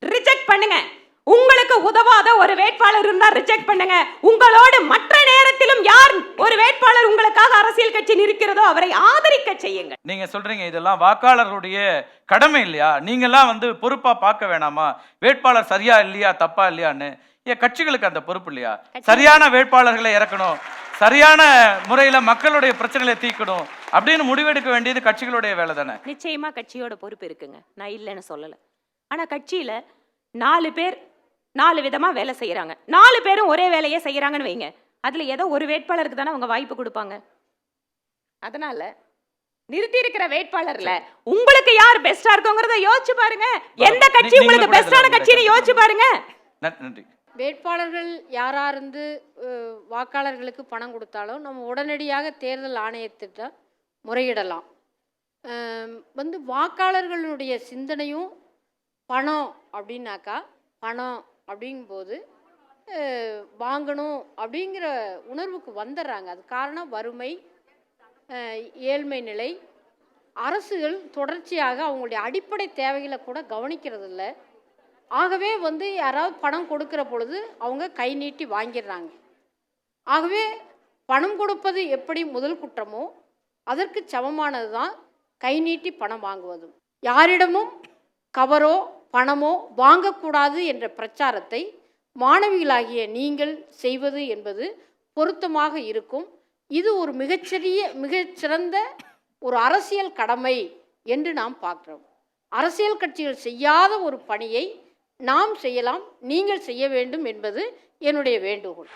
ரிஜெக்ட் பண்ணுங்க. உங்களுக்கு உதவாத ஒரு வேட்பாளர் இருந்தா ரிஜெக்ட் பண்ணுங்க. உங்களோடு மற்ற நேரத்திலும் யார் ஒரு வேட்பாளர் உங்களுக்காக அரசியல் கட்சி நிற்கிறதோ அவரை ஆதரிக்க செய்யுங்க. நீங்க சொல்றீங்க இதெல்லாம் வாக்காளருடைய கடமை இல்லையா? நீங்க எல்லாம் வந்து பொறுப்பா பார்க்க வேணாமா? வேட்பாளர் சரியா இல்லையா தப்பா இல்லையான்னு ஏன் கட்சிகளுக்கு அந்த பொறுப்பு இல்லையா? சரியான வேட்பாளர்களை இறக்கணும், சரியான முறையில மக்களுடைய பிரச்சனைகளை தீர்க்கணும் அப்படின்னு முடிவெடுக்க வேண்டியது கட்சிகளுடைய வேலை தானே. நிச்சயமா கட்சியோட பொறுப்பு இருக்குங்க, நான் இல்லைன்னு சொல்லல. ஆனா கட்சியில 4 பேர் 4 விதமா வேலை செய்யறாங்க, 4 பேரும் ஒரே வேலையை செய்யறாங்கன்னு வைங்க, அதுல ஏதோ ஒரு வேட்பாளருக்கு தானே அவங்க வாய்ப்பு கொடுப்பாங்க. அதனால நிறுத்தி இருக்கிற வேட்பாளர்ல உங்களுக்கு யார் பெஸ்டா இருக்குங்கிறத யோசிச்சு பாருங்க. எந்த கட்சி உங்களுக்கு பெஸ்டான கட்சின்னு யோசிச்சு பாருங்க. நன்றி. வேட்பாளர்கள் யாரா இருந்து வாக்காளர்களுக்கு பணம் கொடுத்தாலும் நம்ம உடனடியாக தேர்தல் ஆணையத்திட்ட முறையிடலாம். வந்து வாக்காளர்களுடைய சிந்தனையும் பணம் அப்படின்னாக்கா, பணம் அப்படிங்கும்போது வாங்கணும் அப்படிங்கிற உணர்வுக்கு வந்துடுறாங்க. அது காரணம் வறுமை, ஏழ்மை நிலை. அரசுகள் தொடர்ச்சியாக அவங்களுடைய அடிப்படை தேவைகளை கூட கவனிக்கிறதில்ல. ஆகவே வந்து யாராவது பணம் கொடுக்கிற பொழுது அவங்க கை நீட்டி வாங்கிடுறாங்க. ஆகவே பணம் கொடுப்பது எப்படி முதல் குற்றமோ அதற்கு சமமானது தான் கை நீட்டி பணம் வாங்குவதும். யாரிடமும் கவரோ பணமோ வாங்கக்கூடாது என்ற பிரச்சாரத்தை மாணவிகளாகிய நீங்கள் செய்வது என்பது பொருத்தமாக இருக்கும். இது ஒரு மிகச்சிறந்த ஒரு அரசியல் கடமை என்று நாம் பார்க்கிறோம். அரசியல் கட்சிகள் செய்யாத ஒரு பணியை நாம் செய்யலாம், நீங்கள் செய்ய வேண்டும் என்பது என்னுடைய வேண்டுகோள்.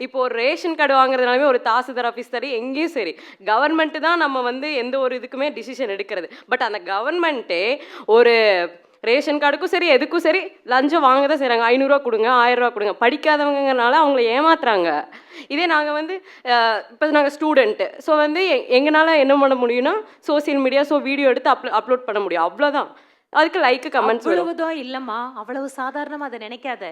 இப்போ ஒரு ரேஷன் கார்டு வாங்குறதுனாலுமே ஒரு தாசில்தார் ஆஃபீஸ் சரி, எங்கேயும் சரி கவர்மெண்ட்டு தான் நம்ம வந்து எந்த ஒரு இதுக்குமே டிசிஷன் எடுக்கிறது. பட் அந்த கவர்மெண்ட்டே ஒரு ரேஷன் கார்டுக்கும் சரி எதுக்கும் சரி லஞ்சம் வாங்க தான் செய்கிறாங்க. 500 கொடுங்க, 1000 கொடுங்க. படிக்காதவங்கனால அவங்கள ஏமாத்துறாங்க. இதே நாங்கள் வந்து இப்போ நாங்கள் ஸ்டூடெண்ட்டு, ஸோ வந்து எங்களால் என்ன பண்ண முடியும்னா சோசியல் மீடியா வீடியோ எடுத்து அப்லோட் பண்ண முடியும், அவ்வளோதான். அதுக்கு லைக்கு கமெண்ட்ஸ் அவ்வளவுதான். இல்லம்மா, அவ்வளவு சாதாரணமா அதை நினைக்காத.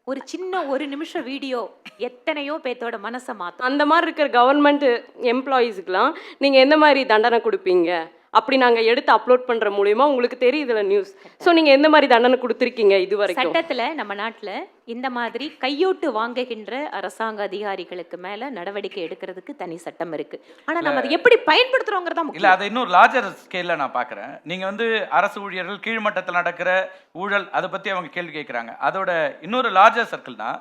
ஒரு சின்ன 1 நிமிஷம் வீடியோ எத்தனையோ பேத்தோட மனசை மாற்றும். அந்த மாதிரி இருக்கிற கவர்மெண்ட் எம்ப்ளாயீஸுக்கெலாம் நீங்கள் எந்த மாதிரி தண்டனை கொடுப்பீங்க? அப்படி நாங்கள் எடுத்து அப்லோட் பண்ணுற மூலியமா உங்களுக்கு தெரியுதுல நியூஸ். ஸோ நீங்கள் எந்த மாதிரி தண்டனை கொடுத்துருக்கீங்க இது வரைக்கும்? சட்டத்தில் நம்ம நாட்டில் இந்த மாதிரி கையோட்டு வாங்குகின்ற அரசாங்க அதிகாரிகளுக்கு மேலே நடவடிக்கை எடுக்கிறதுக்கு தனி சட்டம் இருக்கு. ஆனால் நம்ம அதை எப்படி பயன்படுத்துறோங்கிறதா முக்கியம். இல்லை, அதை இன்னொரு லார்ஜர் ஸ்கேலில் நான் பார்க்குறேன். நீங்கள் வந்து அரசு ஊழியர்கள் கீழ்மட்டத்தில் நடக்கிற ஊழல் அதை பற்றி அவங்க கேள்வி கேட்குறாங்க. அதோட இன்னொரு லார்ஜர் சர்க்கிள் தான்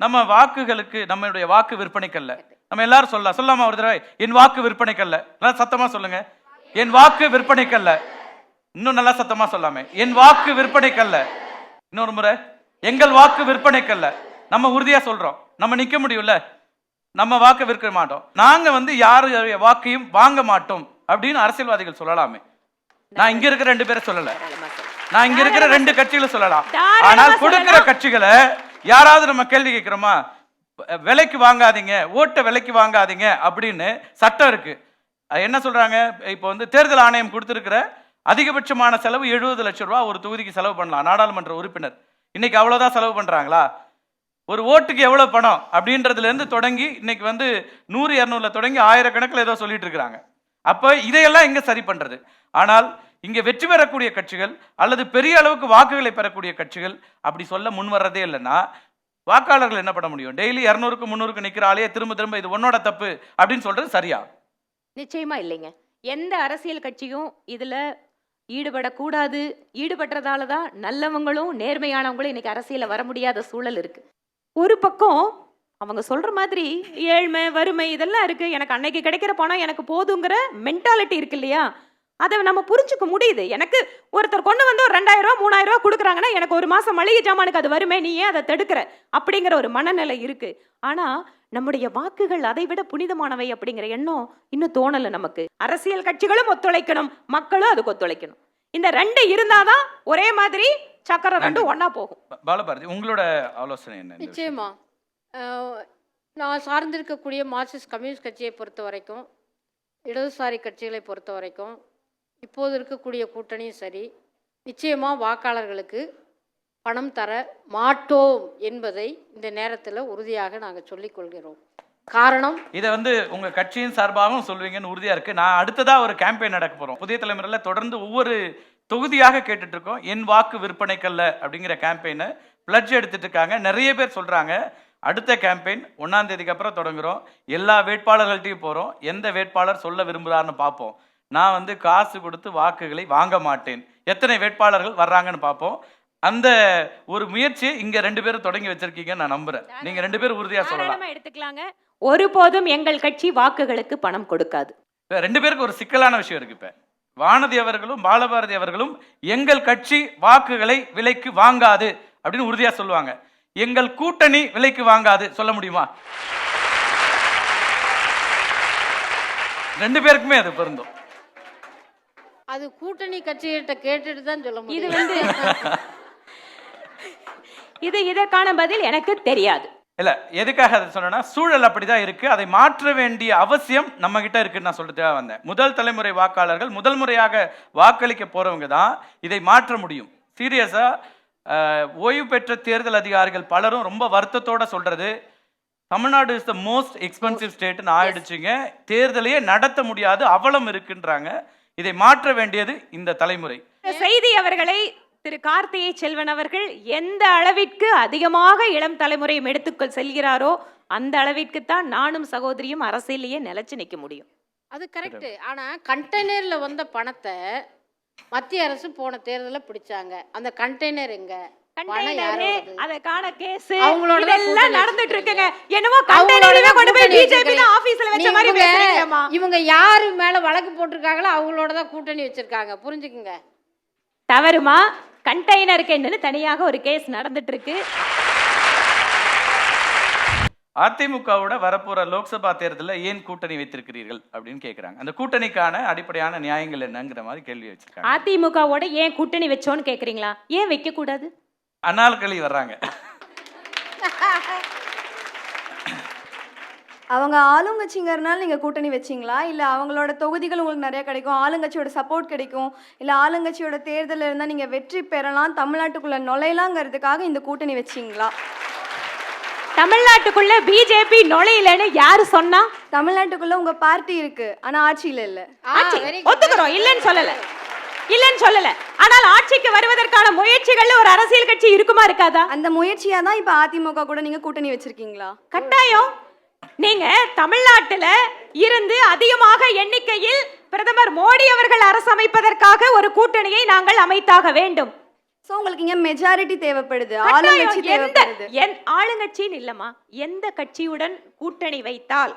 நம்ம வாக்குகளுக்கு, நம்மளுடைய வாக்கு விற்பனைக்கல்ல. நம்ம எல்லாரும் சொல்லாமா ஒரு தடவை, என் வாக்கு விற்பனைக்கல்ல. நல்லா சத்தமாக சொல்லுங்க, என் வாக்கு விற்பனைக்கல்ல. இன்னும் நல்லா சத்தமா சொல்லாமே, என் வாக்கு விற்பனைக்கல்ல. இன்னொரு முறை, எங்கள் வாக்கு விற்பனைக்கல்ல. நம்ம உறுதியா சொல்றோம், நம்ம நிக்க முடியும்ல, நம்ம வாக்கு விற்க மாட்டோம். நாங்க வந்து யாருடைய வாக்கையும் வாங்க மாட்டோம் அப்படின்னு அரசியல்வாதிகள் சொல்லலாமே. நான் இங்க இருக்கிற 2 பேரை சொல்லல, நான் இங்க இருக்கிற 2 கட்சிகளை சொல்லலாம். ஆனால் கொடுக்கிற கட்சிகளை யாராவது நம்ம கேள்வி கேட்கிறோமா? விலைக்கு வாங்காதீங்க, ஓட்டை விலைக்கு வாங்காதீங்க அப்படின்னு சட்டம் இருக்கு. என்ன சொல்றாங்க? இப்போ வந்து தேர்தல் ஆணையம் கொடுத்திருக்கிற அதிகபட்சமான செலவு 70 லட்சம் ரூபாய் ஒரு தொகுதிக்கு செலவு பண்ணலாம் நாடாளுமன்ற உறுப்பினர். இன்னைக்கு அவ்வளவுதான் செலவு பண்றாங்களா? ஒரு ஓட்டுக்கு எவ்வளவு பணம் அப்படின்றதுல இருந்து தொடங்கி இன்னைக்கு வந்து 100-200 தொடங்கி 1000 கணக்கில் ஏதோ சொல்லிட்டு இருக்கிறாங்க. அப்ப இதையெல்லாம் எங்க சரி பண்றது? ஆனால் இங்க வெற்றி பெறக்கூடிய கட்சிகள் அல்லது பெரிய அளவுக்கு வாக்குகளை பெறக்கூடிய கட்சிகள் அப்படி சொல்ல முன் வர்றதே இல்லைன்னா வாக்காளர்கள் என்ன பண்ண முடியும்? டெய்லி 200க்கு 300க்கு நிக்கிற ஆளையே திரும்ப திரும்ப இது உன்னோட தப்பு அப்படின்னு சொல்றது சரியா? நிச்சயமா இல்லைங்க. எந்த அரசியல் கட்சியும் இதுல ஈடுபடக்கூடாது. ஈடுபடுறதால தான் நல்லவங்களும் நேர்மையானவங்களும் இன்னைக்கு அரசியல வர முடியாத சூழல் இருக்கு. ஒரு பக்கம் அவங்க சொல்ற மாதிரி ஏழ்மை வறுமை இதெல்லாம் இருக்கு. எனக்கு அன்னைக்கு கிடைக்கிற பணம் எனக்கு போதுங்கிற மென்டாலிட்டி இருக்கு இல்லையா, அதை நம்ம புரிஞ்சுக்க முடியுது. எனக்கு ஒருத்தர் கொண்டு வந்து ஒரு 2000 ரூபா 3000 ரூபா கொடுக்குறாங்கன்னா எனக்கு ஒரு மாசம் மளிகை ஜாமானுக்கு அது வருமே, நீ ஏன் அதை தடுக்கிற அப்படிங்கிற ஒரு மனநிலை இருக்கு. ஆனா நம்முடைய வாக்குகள் அதை விட புனிதமானவை அப்படிங்கிற எண்ணம் இன்னும் தோணல நமக்கு. அரசியல் கட்சிகளும் ஒத்துழைக்கணும், மக்களும் அதுக்கு ஒத்துழைக்கணும். இந்த ரெண்டு இருந்தாதான் ஒரே மாதிரி சக்கரம் ரெண்டும் ஒன்னா போகும். பாலபாரதி, உங்களோட ஆலோசனை என்ன? நிச்சயமா நான் சார்ந்திருக்கக்கூடிய மார்க்சிஸ்ட் கம்யூனிஸ்ட் கட்சியை பொறுத்த வரைக்கும், இடதுசாரி கட்சிகளை பொறுத்த வரைக்கும், இப்போது இருக்கக்கூடிய கூட்டணியும் சரி, நிச்சயமாக வாக்காளர்களுக்கு பணம் தர மாட்டோம் என்பதை இந்த நேரத்தில் உறுதியாக நாங்கள் சொல்லிக்கொள்கிறோம். காரணம், இதை உங்க கட்சியின் சார்பாகவும் சொல்வீங்கன்னு உறுதியா இருக்கு. நான் அடுத்ததா ஒரு கேம்பெயின் நடக்க போறோம். புதிய தலைமுறையில தொடர்ந்து ஒவ்வொரு தொகுதியாக கேட்டுட்டு இருக்கோம். என் வாக்கு விற்பனைக்கல்ல அப்படிங்கிற கேம்பெயினை பிளட்ஜ் எடுத்துட்டு இருக்காங்க. நிறைய பேர் சொல்றாங்க அடுத்த கேம்பெயின் 1ஆம் தேதிக்கு அப்புறம் தொடங்குறோம். எல்லா வேட்பாளர்கள்ட்டையும் போறோம். எந்த வேட்பாளர் சொல்ல விரும்புறாருன்னு பார்ப்போம். நான் காசு கொடுத்து வாக்குகளை வாங்க மாட்டேன். எத்தனை வேட்பாளர்கள் வர்றாங்கன்னு பார்ப்போம். அந்த ஒரு முயற்சியை இங்க 2 பேரும் தொடங்கி வச்சிருக்கீங்கன்னு நான் நம்புறேன். நீங்க 2 பேரும் உறுதியா சொல்லலாம். எடுத்துக்கலாங்க. ஒருபோதும் எங்கள் கட்சி வாக்குகளுக்கு பணம் கொடுக்காது. 2 பேருக்கு ஒரு சிக்கலான விஷயம் இருக்கு. இப்ப வானதி அவர்களும் பாலபாரதி அவர்களும் எங்கள் கட்சி வாக்குகளை விலைக்கு வாங்காது அப்படின்னு உறுதியா சொல்லுவாங்க. எங்கள் கூட்டணி விலைக்கு வாங்காது சொல்ல முடியுமா? 2 பேருக்குமே அது பொருந்தும். அது கூட்டணி கட்சிகிட்ட கேட்டுட்டு தான் சொல்ல முடியும். இது இதற்கான பதில் எனக்கு தெரியாது. இல்ல, எதுக்காக அதை சொன்னா சூழல் அப்படிதான் இருக்கு. அதை மாற்ற வேண்டிய அவசியம் நம்ம கிட்ட இருக்குன்னு நான் சொல்லிட்டு வந்தேன். முதல் தலைமுறை வாக்காளர்கள், முதல் முறையாக வாக்களிக்க போறவங்க தான் இதை மாற்ற முடியும். சீரியஸா ஓய்வு பெற்ற தேர்தல் அதிகாரிகள் பலரும் ரொம்ப வருத்தத்தோட சொல்றது, Tamil Nadu is the most expensive ஸ்டேட்னு ஆயிடுச்சுங்க. தேர்தலையே நடத்த முடியாது அவலம் இருக்குன்றாங்க. இதை மாற்ற வேண்டியது இந்த தலைமுறை. செய்தி அவர்களை திரு கார்த்திகை செல்வன் அவர்கள் எந்த அளவிற்கு அதிகமாக இளம் தலைமுறையும் எடுத்துக்கொள் செல்கிறாரோ அந்த அளவிற்கு தான் நானும் சகோதரியும் அரசியலையே நிலைச்சு நிற்க முடியும். அது கரெக்ட். ஆனா கண்டெய்னர்ல வந்த பணத்தை மத்திய அரசு போன தேர்தலில் பிடிச்சாங்க. அந்த கண்டெய்னர் எங்க? அதற்கான கேஸ் அவங்களோட எல்லாம் நடந்துட்டு இருக்குங்க. என்னமோ கண்டெய்னரே கொண்டு போய் பிஜேபி தான் ஆபீஸ்ல வச்ச மாதிரி பேசுறீங்கம்மா. இவங்க யாரு மேல வழக்கு போட்டிருக்காங்களோ அவங்களோட தான் கூட்டணி வச்சிருக்காங்க. புரிஞ்சுக்குங்க. தவறுமா? கண்டெய்னருக்கு என்னன்னு தனியாக ஒரு கேஸ் நடந்துட்டு இருக்கு. அதிமுகவோட வரப்போற லோக்சபா தேர்தலில் ஏன் கூட்டணி வைத்திருக்கிறீர்கள் அப்படின்னு கேட்குறாங்க. அந்த கூட்டணிக்கான அடிப்படையான நியாயங்கள் என்னங்கிற மாதிரி கேள்வி வச்சிருக்காங்க. அதிமுகவோட ஏன் கூட்டணி வச்சோன்னு கேக்குறீங்களா? ஏன் வைக்க கூடாது? அனால்களி வர்றாங்க. அவங்க ஆளுங்கட்சிங்கிறதுனால நீங்கள் கூட்டணி வச்சிங்களா, இல்லை அவங்களோட தொகுதிகள் உங்களுக்கு நிறையா கிடைக்கும், ஆளுங்கட்சியோட சப்போர்ட் கிடைக்கும், இல்லை ஆளுங்கட்சியோட தேர்தலில் இருந்தால் நீங்கள் வெற்றி பெறலாம், தமிழ்நாட்டுக்குள்ளே நுழையலாங்கிறதுக்காக இந்த கூட்டணி வச்சிங்களா? தமிழ்நாட்டுக்குள்ள பிஜேபி நுழையலன்னு யாரு சொன்னா? தமிழ்நாட்டுக்குள்ள உங்க பார்ட்டி இருக்கு, ஆனா ஆட்சியில இல்ல. ஒத்துக்கிறோம், இல்லன்னு சொல்லல. ஆனால் ஆட்சிக்கு வருவதற்கான முயற்சிகள்ல ஒரு அரசியல் கட்சி இருக்குமா இருக்காதா? அந்த முயற்சியா தான் இப்ப அதிமுக கூட நீங்க கூட்டணி வச்சிருக்கீங்களா? கட்டாயம். நீங்க தமிழ்நாட்டுல இருந்து அதிகமாக எண்ணிக்கையில் பிரதமர் மோடி அவர்கள் அரசு அமைப்பதற்காக ஒரு கூட்டணியை நாங்கள் அமைத்தாக வேண்டும். சோ உங்களுக்கு இங்க மெஜாரிட்டி தேவைப்படுது, ஆளுங்கட்சி தேவைப்படுது. ஆளுங்கட்சின்னு இல்லம்மா, எந்த கட்சியுடன் கூட்டணி வைத்தால்,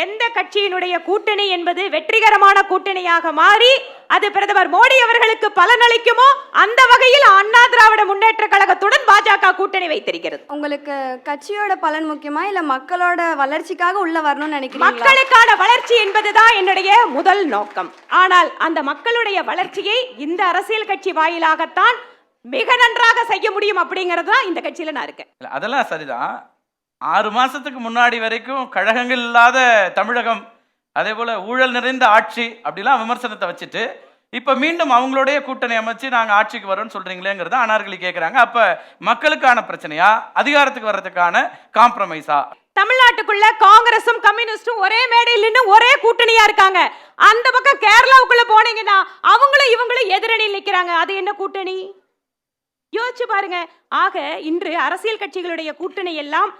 எந்த கட்சியினுடைய கூட்டணி என்பது வெற்றிகரமான கூட்டணியாக மாறி அது பிரதமர் மோடி அவர்களுக்கு பலனளிக்குமோ அந்த வகையில் அண்ணா திராவிட முன்னேற்ற கழகத்துடன் பாஜக கூட்டணி வைத்திருக்கிறது. உங்களுக்கு கட்சியோட பலன் முக்கியமா இல்ல மக்களோட வளர்ச்சிக்காக உள்ள வரணும்னு நினைக்கிறீங்களா? மக்களுக்கான வளர்ச்சி என்பதுதான் என்னுடைய முதல் நோக்கம். ஆனால் அந்த மக்களுடைய வளர்ச்சியை இந்த அரசியல் கட்சி வாயிலாகத்தான் மிக நன்றாக செய்ய முடியும் அப்படிங்கிறது தான் இந்த கட்சியில நான் இருக்கேன். அதெல்லாம் சரிதான். 6 மாசத்துக்கு முன்னாடி வரைக்கும் கழகங்கள் இல்லாத தமிழகம், அதே போல ஊழல் நிறைந்த ஆட்சி அப்படிலாம் விமர்சனத்தை வச்சுட்டு இப்ப மீண்டும் அவங்களுடைய கூட்டணி அமைச்சு நாங்க ஆட்சிக்கு வரோம்னு சொல்றீங்களேங்கிறத அனார்கலி கேட்கறாங்க. அப்ப மக்களுக்கான பிரச்சனையா, அதிகாரத்துக்கு வர்றதுக்கான காம்ப்ரமைஸா? தமிழ்நாட்டுக்குள்ள காங்கிரசும் கம்யூனிஸ்டும் ஒரே மேடையில் நின்று ஒரே கூட்டணியா இருக்காங்க. அந்த பக்கம் கேரளாவுக்குள்ள போனீங்கன்னா அவங்களும் இவங்களும் எதிரணியில் நிக்கிறாங்க. அது என்ன கூட்டணி? யோசிச்சு பாருங்க. ஆக இன்று அரசியல் கட்சிகளுடைய கூட்டணி எல்லாம்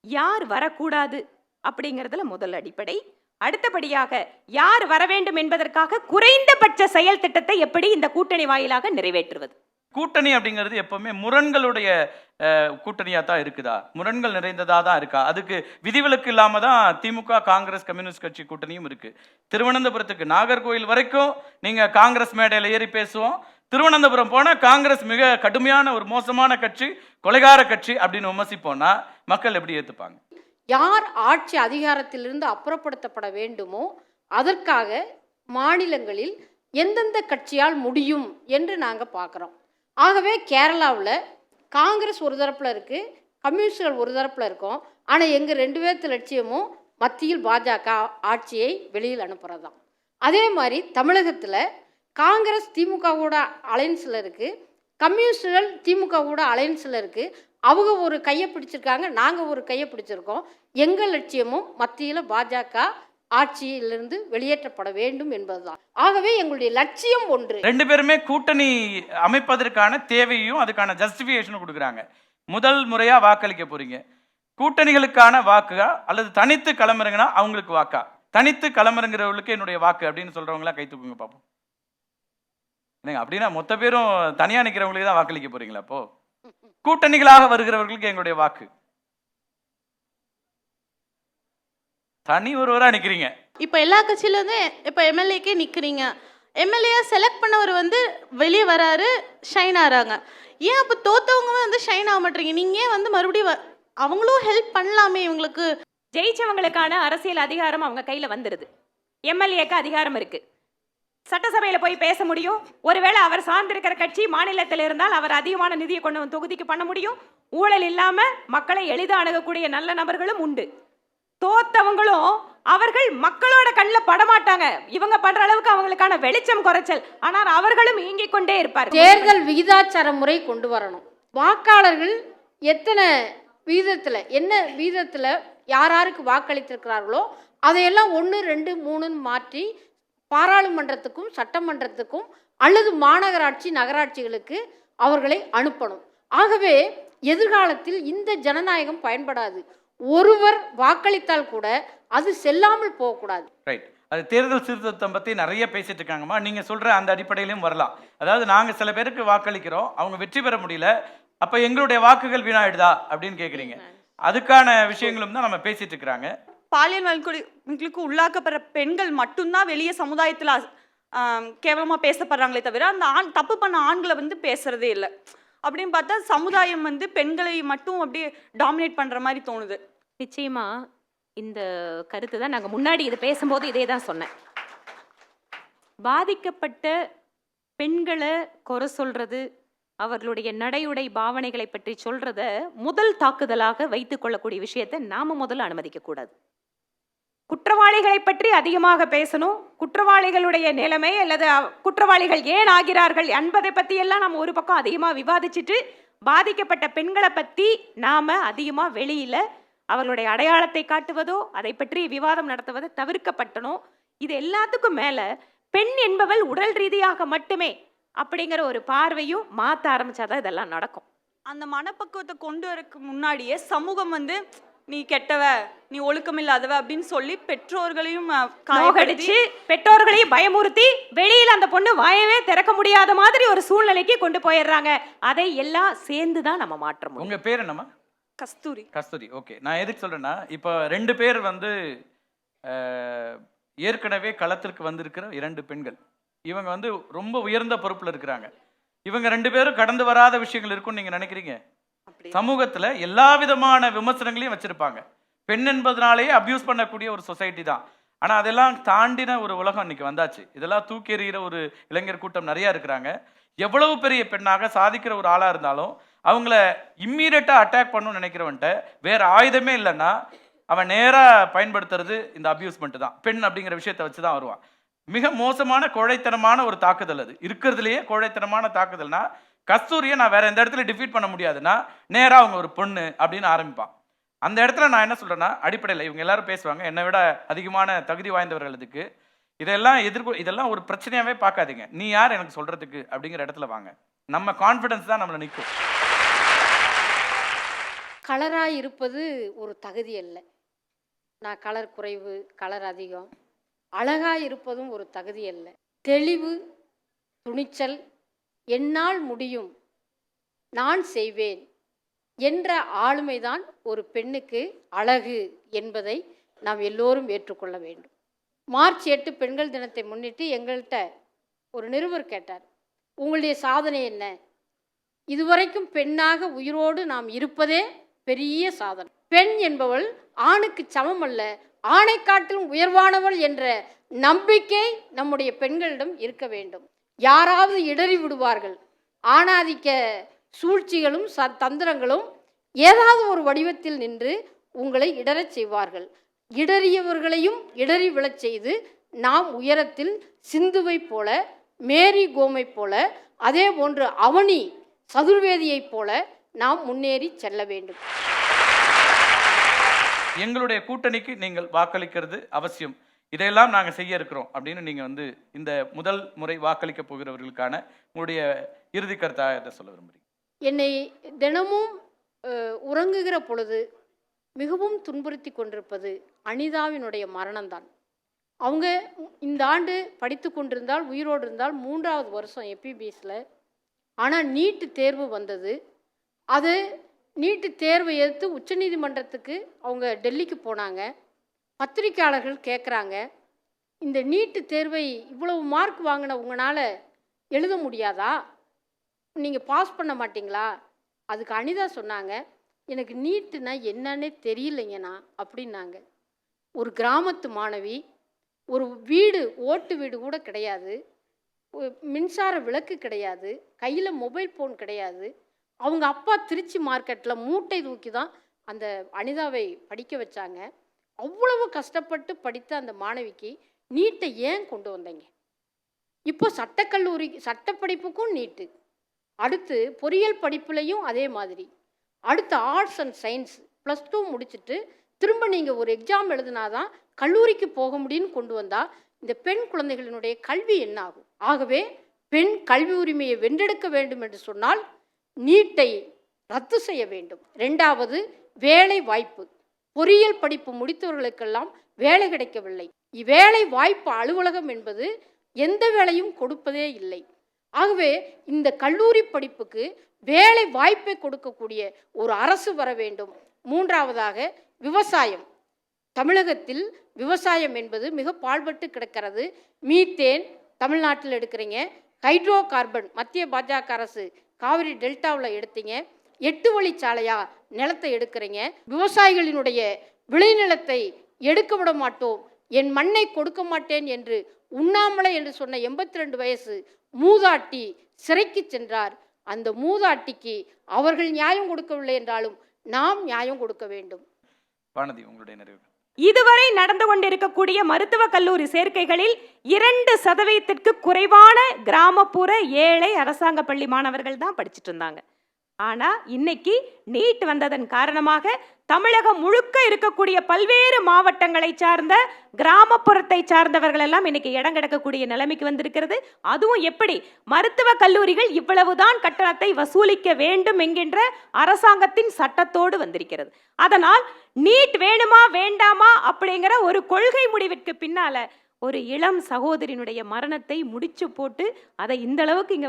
யார் வரக்கூடாது அப்படிங்கிறதுல முதல் அடிப்படை. அடுத்தபடியாக யார் வர வேண்டும் என்பதற்காக குறைந்தபட்ச செயல் திட்டத்தை எப்படி இந்த கூட்டணி வாயிலாக நிறைவேற்றுவது. கூட்டணி அப்படிங்கிறது எப்பவுமே முரண்களுடைய கூட்டணியா தான் இருக்குதா, முரண்கள் நிறைந்ததா தான் இருக்கா? அதுக்கு விதிவிலக்கு இல்லாம தான் திமுக, காங்கிரஸ், கம்யூனிஸ்ட் கட்சி கூட்டணியும் இருக்கு. திருவனந்தபுரத்துக்கு நாகர்கோவில் வரைக்கும் நீங்க காங்கிரஸ் மேடையில ஏறி பேசுவோம், திருவனந்தபுரம் போனா காங்கிரஸ் மிக கடுமையான ஒரு மோசமான கட்சி, கொலைகார கட்சி அப்படின்னு விமர்சிப்போம்னா மக்கள் எப்படி ஏத்துப்பாங்க? யார் ஆட்சி அதிகாரத்திலிருந்து அப்புறப்படுத்தப்பட வேண்டுமோ அதற்காக மாநிலங்களில் எந்தெந்த கட்சியால் முடியும் என்று நாங்கள் பார்க்குறோம். ஆகவே கேரளாவில் காங்கிரஸ் ஒரு தரப்பில் இருக்குது, கம்யூனிஸ்டுகள் ஒரு தரப்பில் இருக்கோம். ஆனால் எங்கள் 2 பேர்த்து லட்சியமும் மத்தியில் பாஜக ஆட்சியை வெளியில் அனுப்புறது தான். அதே மாதிரி தமிழகத்தில் காங்கிரஸ் திமுகவோட அலைன்ஸில் இருக்குது, கம்யூனிஸ்டுகள் திமுகவோட அலைன்ஸில் இருக்குது. அவங்க ஒரு கையை பிடிச்சிருக்காங்க, நாங்கள் ஒரு கையை பிடிச்சிருக்கோம். எங்கள் லட்சியமும் மத்தியில் பாஜக ஆட்சியிலிருந்து வெளியேற்றப்பட வேண்டும் என்பதுதான். ஆகவே எங்களுடைய லட்சியம் ஒன்று. 2 பேருமே கூட்டணி அமைப்பதற்கான தேவையும் அதுக்கான ஜஸ்டிஃபிகேஷனும் கொடுக்குறாங்க. முதல் முறையா வாக்களிக்க போறீங்க, கூட்டணிகளுக்கான வாக்கா அல்லது தனித்து களமிறங்கினா அவங்களுக்கு வாக்கா? தனித்து களமிறங்குறவங்களுக்கு என்னுடைய வாக்கு அப்படின்னு சொல்றவங்களா கை தூக்குங்க பார்ப்போம். அப்படின்னா மொத்த பேரும் தனியா நிக்கிறவங்களுக்கு தான் வாக்களிக்க போறீங்களா? அப்போ கூட்டணிகளாக வருகிறவர்களுக்கு எங்களுடைய வாக்கு. தனி ஒருவரா நிக்கிறீங்க. இப்போ எல்லா கட்சியிலேருந்து இப்போ எம்எல்ஏக்கே நிற்கிறீங்க. எம்எல்ஏ செலக்ட் பண்ணவர் வந்து வெளியே வராரு, ஷைன் ஆகிறாங்க. ஏன் அப்போ தோத்தவங்க வந்து ஷைன் ஆக மாட்டீங்க? நீங்கள் ஏன் வந்து மறுபடியும் அவங்களும் ஹெல்ப் பண்ணலாமே இவங்களுக்கு? ஜெயிச்சவங்களுக்கான அரசியல் அதிகாரம் அவங்க கையில் வந்துடுது. எம்எல்ஏக்கு அதிகாரம் இருக்கு, சட்டசபையில் போய் பேச முடியும். ஒருவேளை அவர் சார்ந்திருக்கிற கட்சி மாநிலத்தில் இருந்தால் அவர் அதிகமான நிதியை கொண்டு வந்து தொகுதிக்கு பண்ண முடியும். ஊழல் இல்லாமல் மக்களை எளிதாக அணுகக்கூடிய நல்ல நபர்களும் உண்டு. தோத்தவங்களும் அவர்கள் மக்களோட கண்ணில் படமாட்டாங்க. இவங்க பண்ற அளவுக்கு அவங்களுக்கான வெளிச்சம் குறைச்சல், ஆனால் அவர்களும் இயங்கிக் கொண்டே இருப்பார். தேர்தல் விகிதாச்சார முறை கொண்டு வரணும். வாக்காளர்கள் எத்தனை வீதத்தில், என்ன வீதத்தில் யாருக்கு வாக்களித்திருக்கிறார்களோ அதையெல்லாம் 1, 2, 3 மாற்றி பாராளுமன்றத்துக்கும் சட்டமன்றத்துக்கும் அல்லது மாநகராட்சி நகராட்சிகளுக்கு அவர்களை அனுப்பணும். ஆகவே எதிர்காலத்தில் இந்த ஜனநாயகம் பயன்படாது. ஒருவர் வாக்களித்தால் கூட அது செல்லாமல் போகக்கூடாது. ரைட். அது தேர்தல் சீர்திருத்தம் பற்றி நிறைய பேசிட்டு இருக்காங்கம்மா. நீங்கள் சொல்கிற அந்த அடிப்படையிலும் வரலாம். அதாவது நாங்கள் சில பேருக்கு வாக்களிக்கிறோம், அவங்க வெற்றி பெற முடியல, அப்போ எங்களுடைய வாக்குகள் வீணாயிடுதா அப்படின்னு கேட்குறீங்க. அதுக்கான விஷயங்களும் தான் நம்ம பேசிட்டு இருக்கிறாங்க. பாலியல் வன்கொடுமைகளுக்கு உள்ளாக்கப்படுற பெண்கள் மட்டும்தான் வெளியே சமுதாயத்தில் கேவலமாக பேசப்படுறாங்களே தவிர அந்த தப்பு பண்ண ஆண்களை வந்து பேசுறதே இல்லை. அப்படின்னு பார்த்தா சமுதாயம் வந்து பெண்களை மட்டும் அப்படியே டாமினேட் பண்ணுற மாதிரி தோணுது. நிச்சயமா இந்த கருத்து தான் நாங்கள் முன்னாடி இது பேசும்போது இதே தான் சொன்னேன். பாதிக்கப்பட்ட பெண்களை குறை சொல்றது, அவர்களுடைய நடையுடை பாவனைகளை பற்றி சொல்றத முதல் தாக்குதலாக வைத்துக் கொள்ளக்கூடிய விஷயத்தை நாம முதல்ல அனுமதிக்க கூடாது. குற்றவாளிகளை பற்றி அதிகமாக பேசணும். குற்றவாளிகளுடைய நிலைமை அல்லது குற்றவாளிகள் ஏன் ஆகிறார்கள் என்பதை பற்றி எல்லாம் நம்ம ஒரு பக்கம் அதிகமாக விவாதிச்சுட்டு, பாதிக்கப்பட்ட பெண்களை பற்றி நாம அதிகமாக வெளியில அவர்களுடைய அடையாளத்தை காட்டுவதோ அதை பற்றி விவாதம் நடத்துவதை தவிர்க்கப்பட்டனும். இது எல்லாத்துக்கும் மேல பெண் என்பவள் உடல் ரீதியாக மட்டுமே அப்படிங்கிற ஒரு பார்வையும் மாற்ற ஆரம்பிச்சாதான் இதெல்லாம் நடக்கும். அந்த மனப்பக்குவத்தை கொண்டு வரக்கு முன்னாடியே சமூகம் வந்து நீ கெட்டவ, நீ ஒழுக்கமில்லாதவ அப்படின்னு சொல்லி பெற்றோர்களையும் காயடிச்சு, பெற்றோர்களையும் பயமுறுத்தி வெளியில அந்த பொண்ணு வாயவே திறக்க முடியாத மாதிரி ஒரு சூழ்நிலைக்கு கொண்டு போயிடுறாங்க. அதை எல்லாம் சேர்ந்து தான் நம்ம மாற்ற முடியும். உங்க பேர் என்னம்மா? கஸ்தூரி. கஸ்தூரி. ஓகே. நான் எதுக்கு சொல்றேன்னா, இப்போ 2 பேர் வந்து ஏற்கனவே களத்திற்கு வந்திருக்கிற 2 பெண்கள். இவங்க வந்து ரொம்ப உயர்ந்த பொறுப்புல இருக்கிறாங்க. இவங்க 2 பேரும் கடந்து வராத விஷயங்கள் இருக்கும்னு நீங்க நினைக்கிறீங்க? சமூகத்துல எல்லா விதமான விமர்சனங்களையும் வச்சிருப்பாங்க. பெண் என்பதனாலேயே அபியூஸ் பண்ணக்கூடிய ஒரு சொசைட்டி தான். ஆனா அதெல்லாம் தாண்டின ஒரு உலகம் இன்னைக்கு வந்தாச்சு. இதெல்லாம் தூக்கி எறிகிற ஒரு இளைஞர் கூட்டம் நிறைய இருக்கிறாங்க. எவ்வளவு பெரிய பெண்ணாக சாதிக்கிற ஒரு ஆளா இருந்தாலும் அவங்கள இம்மீடியட்டா அட்டாக் பண்ணணும்னு நினைக்கிறவன்ட்ட வேற ஆயுதமே இல்லைன்னா அவன் நேரா பயன்படுத்துறது இந்த அபியூஸ்மெண்ட் தான். பெண் அப்படிங்கிற விஷயத்த வச்சுதான் வருவான். மிக மோசமான கோழைத்தனமான ஒரு தாக்குதல். அது இருக்கிறதுலையே கோழைத்தனமான தாக்குதல்னா, கஸ்தூரியை நான் வேற எந்த இடத்துல டிஃபீட் பண்ண முடியாதுன்னா நேரா அவங்க ஒரு பொண்ணு அப்படின்னு ஆரம்பிப்பான். அந்த இடத்துல நான் என்ன சொல்றேன்னா, அடிப்படையில் இவங்க எல்லாரும் பேசுவாங்க, என்னை விட அதிகமான தகுதி வாய்ந்தவர்கள். இதுக்கு இதெல்லாம் ஒரு பிரச்சனையாவே பார்க்காதீங்க. நீ யார் எனக்கு சொல்றதுக்கு அப்படிங்கிற இடத்துல வாங்க. நம்ம கான்ஃபிடன்ஸ் தான் நம்மளை நிற்கும். கலராக இருப்பது ஒரு தகுதி அல்ல. நான் கலர் குறைவு, கலர் அதிகம். அழகாக இருப்பதும் ஒரு தகுதி அல்ல. தெளிவு, துணிச்சல், என்னால் முடியும், நான் செய்வேன் என்ற ஆளுமைதான் ஒரு பெண்ணுக்கு அழகு என்பதை நாம் எல்லோரும் ஏற்றுக்கொள்ள வேண்டும். மார்ச் 8 பெண்கள் தினத்தை முன்னிட்டு எங்கள்கிட்ட ஒரு நிருபர் கேட்டார், உங்களுடைய சாதனை என்ன? இதுவரைக்கும் பெண்ணாக உயிரோடு நாம் இருப்பதே பெரிய சாதனை. பெண் என்பவள் ஆணுக்கு சமம் அல்ல, ஆணை காட்டிலும் உயர்வானவள் என்ற நம்பிக்கை நம்முடைய பெண்களிடம் இருக்க வேண்டும். யாராவது இடறி விடுவார்கள். ஆணாதிக்க சூழ்ச்சிகளும் தந்திரங்களும் ஏதாவது ஒரு வடிவத்தில் நின்று உங்களை இடறச் செய்வார்கள். இடறியவர்களையும் இடறி விழச் செய்து நாம் உயரத்தில் சிந்துவை போல, மேரி கோமை போல, அதே போன்று அவனி சதுர்வேதியைப் போல நாம் முன்னேறி செல்ல வேண்டும். எங்களுடைய கூட்டணிக்கு நீங்கள் வாக்களிக்கிறது அவசியம். இதையெல்லாம் நாங்கள் செய்ய இருக்கிறோம் அப்படின்னு நீங்கள் இந்த முதல் முறை வாக்களிக்க போகிறவர்களுக்கான உங்களுடைய இறுதி கருத்தாக இதை சொல்ல விரும்புகிறீங்க? என்னை தினமும் உறங்குகிற பொழுது மிகவும் துன்புறுத்தி கொண்டிருப்பது அனிதாவினுடைய மரணம்தான். அவங்க இந்த ஆண்டு படித்து கொண்டிருந்தால், உயிரோடு இருந்தால் 3வது வருஷம் எம்பிபிஎஸ்ல. ஆனால் நீட்டு தேர்வு வந்தது. அது நீட்டு தேர்வை எதிர்த்து உச்சநீதிமன்றத்துக்கு அவங்க டெல்லிக்கு போனாங்க. பத்திரிக்கையாளர்கள் கேட்குறாங்க, இந்த நீட்டு தேர்வை இவ்வளவு மார்க் வாங்கின உங்களால் எழுத முடியாதா? நீங்கள் பாஸ் பண்ண மாட்டிங்களா? அதுக்கு அனிதா சொன்னாங்க, எனக்கு நீட்டுனா என்னன்னே தெரியலைங்கண்ணா அப்படின்னாங்க. ஒரு கிராமத்து மாணவி, ஒரு வீடு, ஓட்டு வீடு கூட கிடையாது, மின்சார விளக்கு கிடையாது, கையில் மொபைல் ஃபோன் கிடையாது. அவங்க அப்பா திருச்சி மார்க்கெட்டில் மூட்டை தூக்கி தான் அந்த அனிதாவை படிக்க வச்சாங்க. அவ்வளவு கஷ்டப்பட்டு படித்த அந்த மாணவிக்கு நீட்டை ஏன் கொண்டு வந்தீங்க? இப்போ சட்டக்கல்லூரி சட்டப்படிப்புக்கும் நீட்டு, அடுத்து பொறியியல் படிப்புலையும் அதே மாதிரி, அடுத்து ஆர்ட்ஸ் அண்ட் சயின்ஸ் +2 முடிச்சுட்டு திரும்ப நீங்கள் ஒரு எக்ஸாம் எழுதினாதான் கல்லூரிக்கு போக முடியும்னு கொண்டு வந்தால் இந்த பெண் குழந்தைகளினுடைய கல்வி என்ன ஆகும்? ஆகவே பெண் கல்வி உரிமையை வென்றெடுக்க வேண்டும் என்று சொன்னால் நீட்டை ரத்து செய்ய வேண்டும். 2வது வேலை வாய்ப்பு. பொறியியல் படிப்பு முடித்தவர்களுக்கெல்லாம் வேலை கிடைக்கவில்லை. வேலை வாய்ப்பு அலுவலகம் என்பது எந்த வேலையும் கொடுப்பதே இல்லை. ஆகவே இந்த கல்லூரி படிப்புக்கு வேலை வாய்ப்பை கொடுக்கக்கூடிய ஒரு அரசு வர வேண்டும். 3வதாக விவசாயம். தமிழகத்தில் விவசாயம் என்பது மிக பாழ்பட்டு கிடக்கிறது. மீத்தேன் தமிழ்நாட்டில் எடுக்கிறீங்க, ஹைட்ரோ கார்பன் மத்திய பாஜக அரசு காவிரி டெல்டாவில் எடுத்தீங்க, 8 வழிச்சாலையா நிலத்தை எடுக்கிறீங்க. விவசாயிகளினுடைய விளைநிலத்தை எடுக்க விட மாட்டோம், என் மண்ணை கொடுக்க மாட்டேன் என்று உண்ணாமலை என்று சொன்ன 82 வயசு மூதாட்டி சிறைக்கு சென்றார். அந்த மூதாட்டிக்கு அவர்கள் நியாயம் கொடுக்கவில்லை என்றாலும் நாம் நியாயம் கொடுக்க வேண்டும். வானதி, உங்களுடைய நிறைவு. இதுவரை நடந்து கொண்டிருக்கக்கூடிய மருத்துவக் கல்லூரி சேர்க்கைகளில் 2% குறைவான கிராமப்புற ஏழை அரசாங்க பள்ளி மாணவர்கள் தான் படிச்சுட்டு இருந்தாங்க. ஆனா இன்னைக்கு நீட் வந்ததன் காரணமாக தமிழகம் முழுக்க இருக்கக்கூடிய பல்வேறு மாவட்டங்களை சார்ந்த கிராமப்புறத்தை சார்ந்தவர்கள் எல்லாம் இன்னைக்கு இடம் கிடக்கக்கூடிய நிலைமைக்கு வந்திருக்கிறது. அதுவும் எப்படி? மருத்துவ கல்லூரிகள் இவ்வளவுதான் கட்டணத்தை வசூலிக்க வேண்டும் என்கின்ற அரசாங்கத்தின் சட்டத்தோடு வந்திருக்கிறது. அதனால் நீட் வேணுமா வேண்டாமா அப்படிங்கிற ஒரு கொள்கை முடிவிற்கு பின்னால ஒரு இளம் சகோதரியினுடைய மரணத்தை முடிச்சு போட்டு அதை இந்த அளவுக்கு இங்க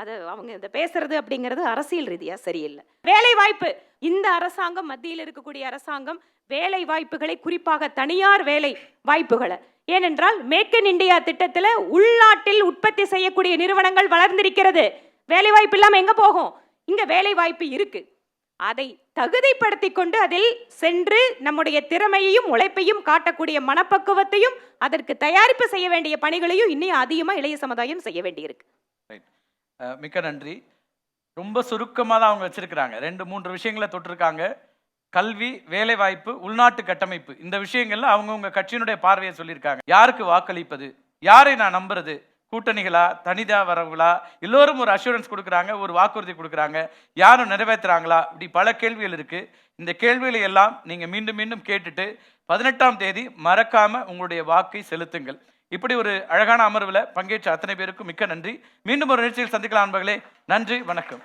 அதை அவங்க இதை பேசுறது அப்படிங்கிறது அரசியல் ரீதியா சரியில்லை. வேலை வாய்ப்பு, இந்த அரசாங்கம், மத்தியில் இருக்கக்கூடிய அரசாங்கம் வேலை வாய்ப்புகளை, குறிப்பாக தனியார் வேலை வாய்ப்புகளை, ஏனென்றால் மேக் இன் இந்தியா திட்டத்தில் உள்நாட்டில் உற்பத்தி செய்யக்கூடிய நிறுவனங்கள் வளர்ந்திருக்கிறது. வேலை வாய்ப்பு இல்லாம எங்க போகும்? இங்க வேலை வாய்ப்பு இருக்கு. அதை தகுதிப்படுத்தி கொண்டு அதில் சென்று நம்முடைய திறமையையும் உழைப்பையும் காட்டக்கூடிய மனப்பக்குவத்தையும் அதற்கு தயாரிப்பு செய்ய வேண்டிய பணிகளையும் இன்னும் அதிகமாக இளைய சமுதாயம் செய்ய வேண்டியிருக்கு. மிக்க நன்றி. ரொம்ப சுருக்கமாக தான் அவங்க வச்சிருக்கிறாங்க. 2-3 விஷயங்களை தொட்டிருக்காங்க. கல்வி, வேலை வாய்ப்பு, உள்நாட்டு கட்டமைப்பு, இந்த விஷயங்கள்ல அவங்கவுங்க கட்சியினுடைய பார்வையை சொல்லியிருக்காங்க. யாருக்கு வாக்களிப்பது, யாரை நான் நம்புறது, கூட்டணிகளா, தனிதா வரவங்களா, எல்லோரும் ஒரு அஷூரன்ஸ் கொடுக்குறாங்க, ஒரு வாக்குறுதி கொடுக்குறாங்க, யாரும் நிறைவேற்றுறாங்களா, இப்படி பல கேள்விகள் இருக்கு. இந்த கேள்விகளை எல்லாம் நீங்க மீண்டும் மீண்டும் கேட்டுட்டு 18ஆம் தேதி மறக்காம உங்களுடைய வாக்கை செலுத்துங்கள். இப்படி ஒரு அழகான அமர்வில் பங்கேற்ற அத்தனை பேருக்கும் மிக்க நன்றி. மீண்டும் ஒரு நிகழ்ச்சியில் சந்திக்கலாம் நண்பர்களே. நன்றி, வணக்கம்.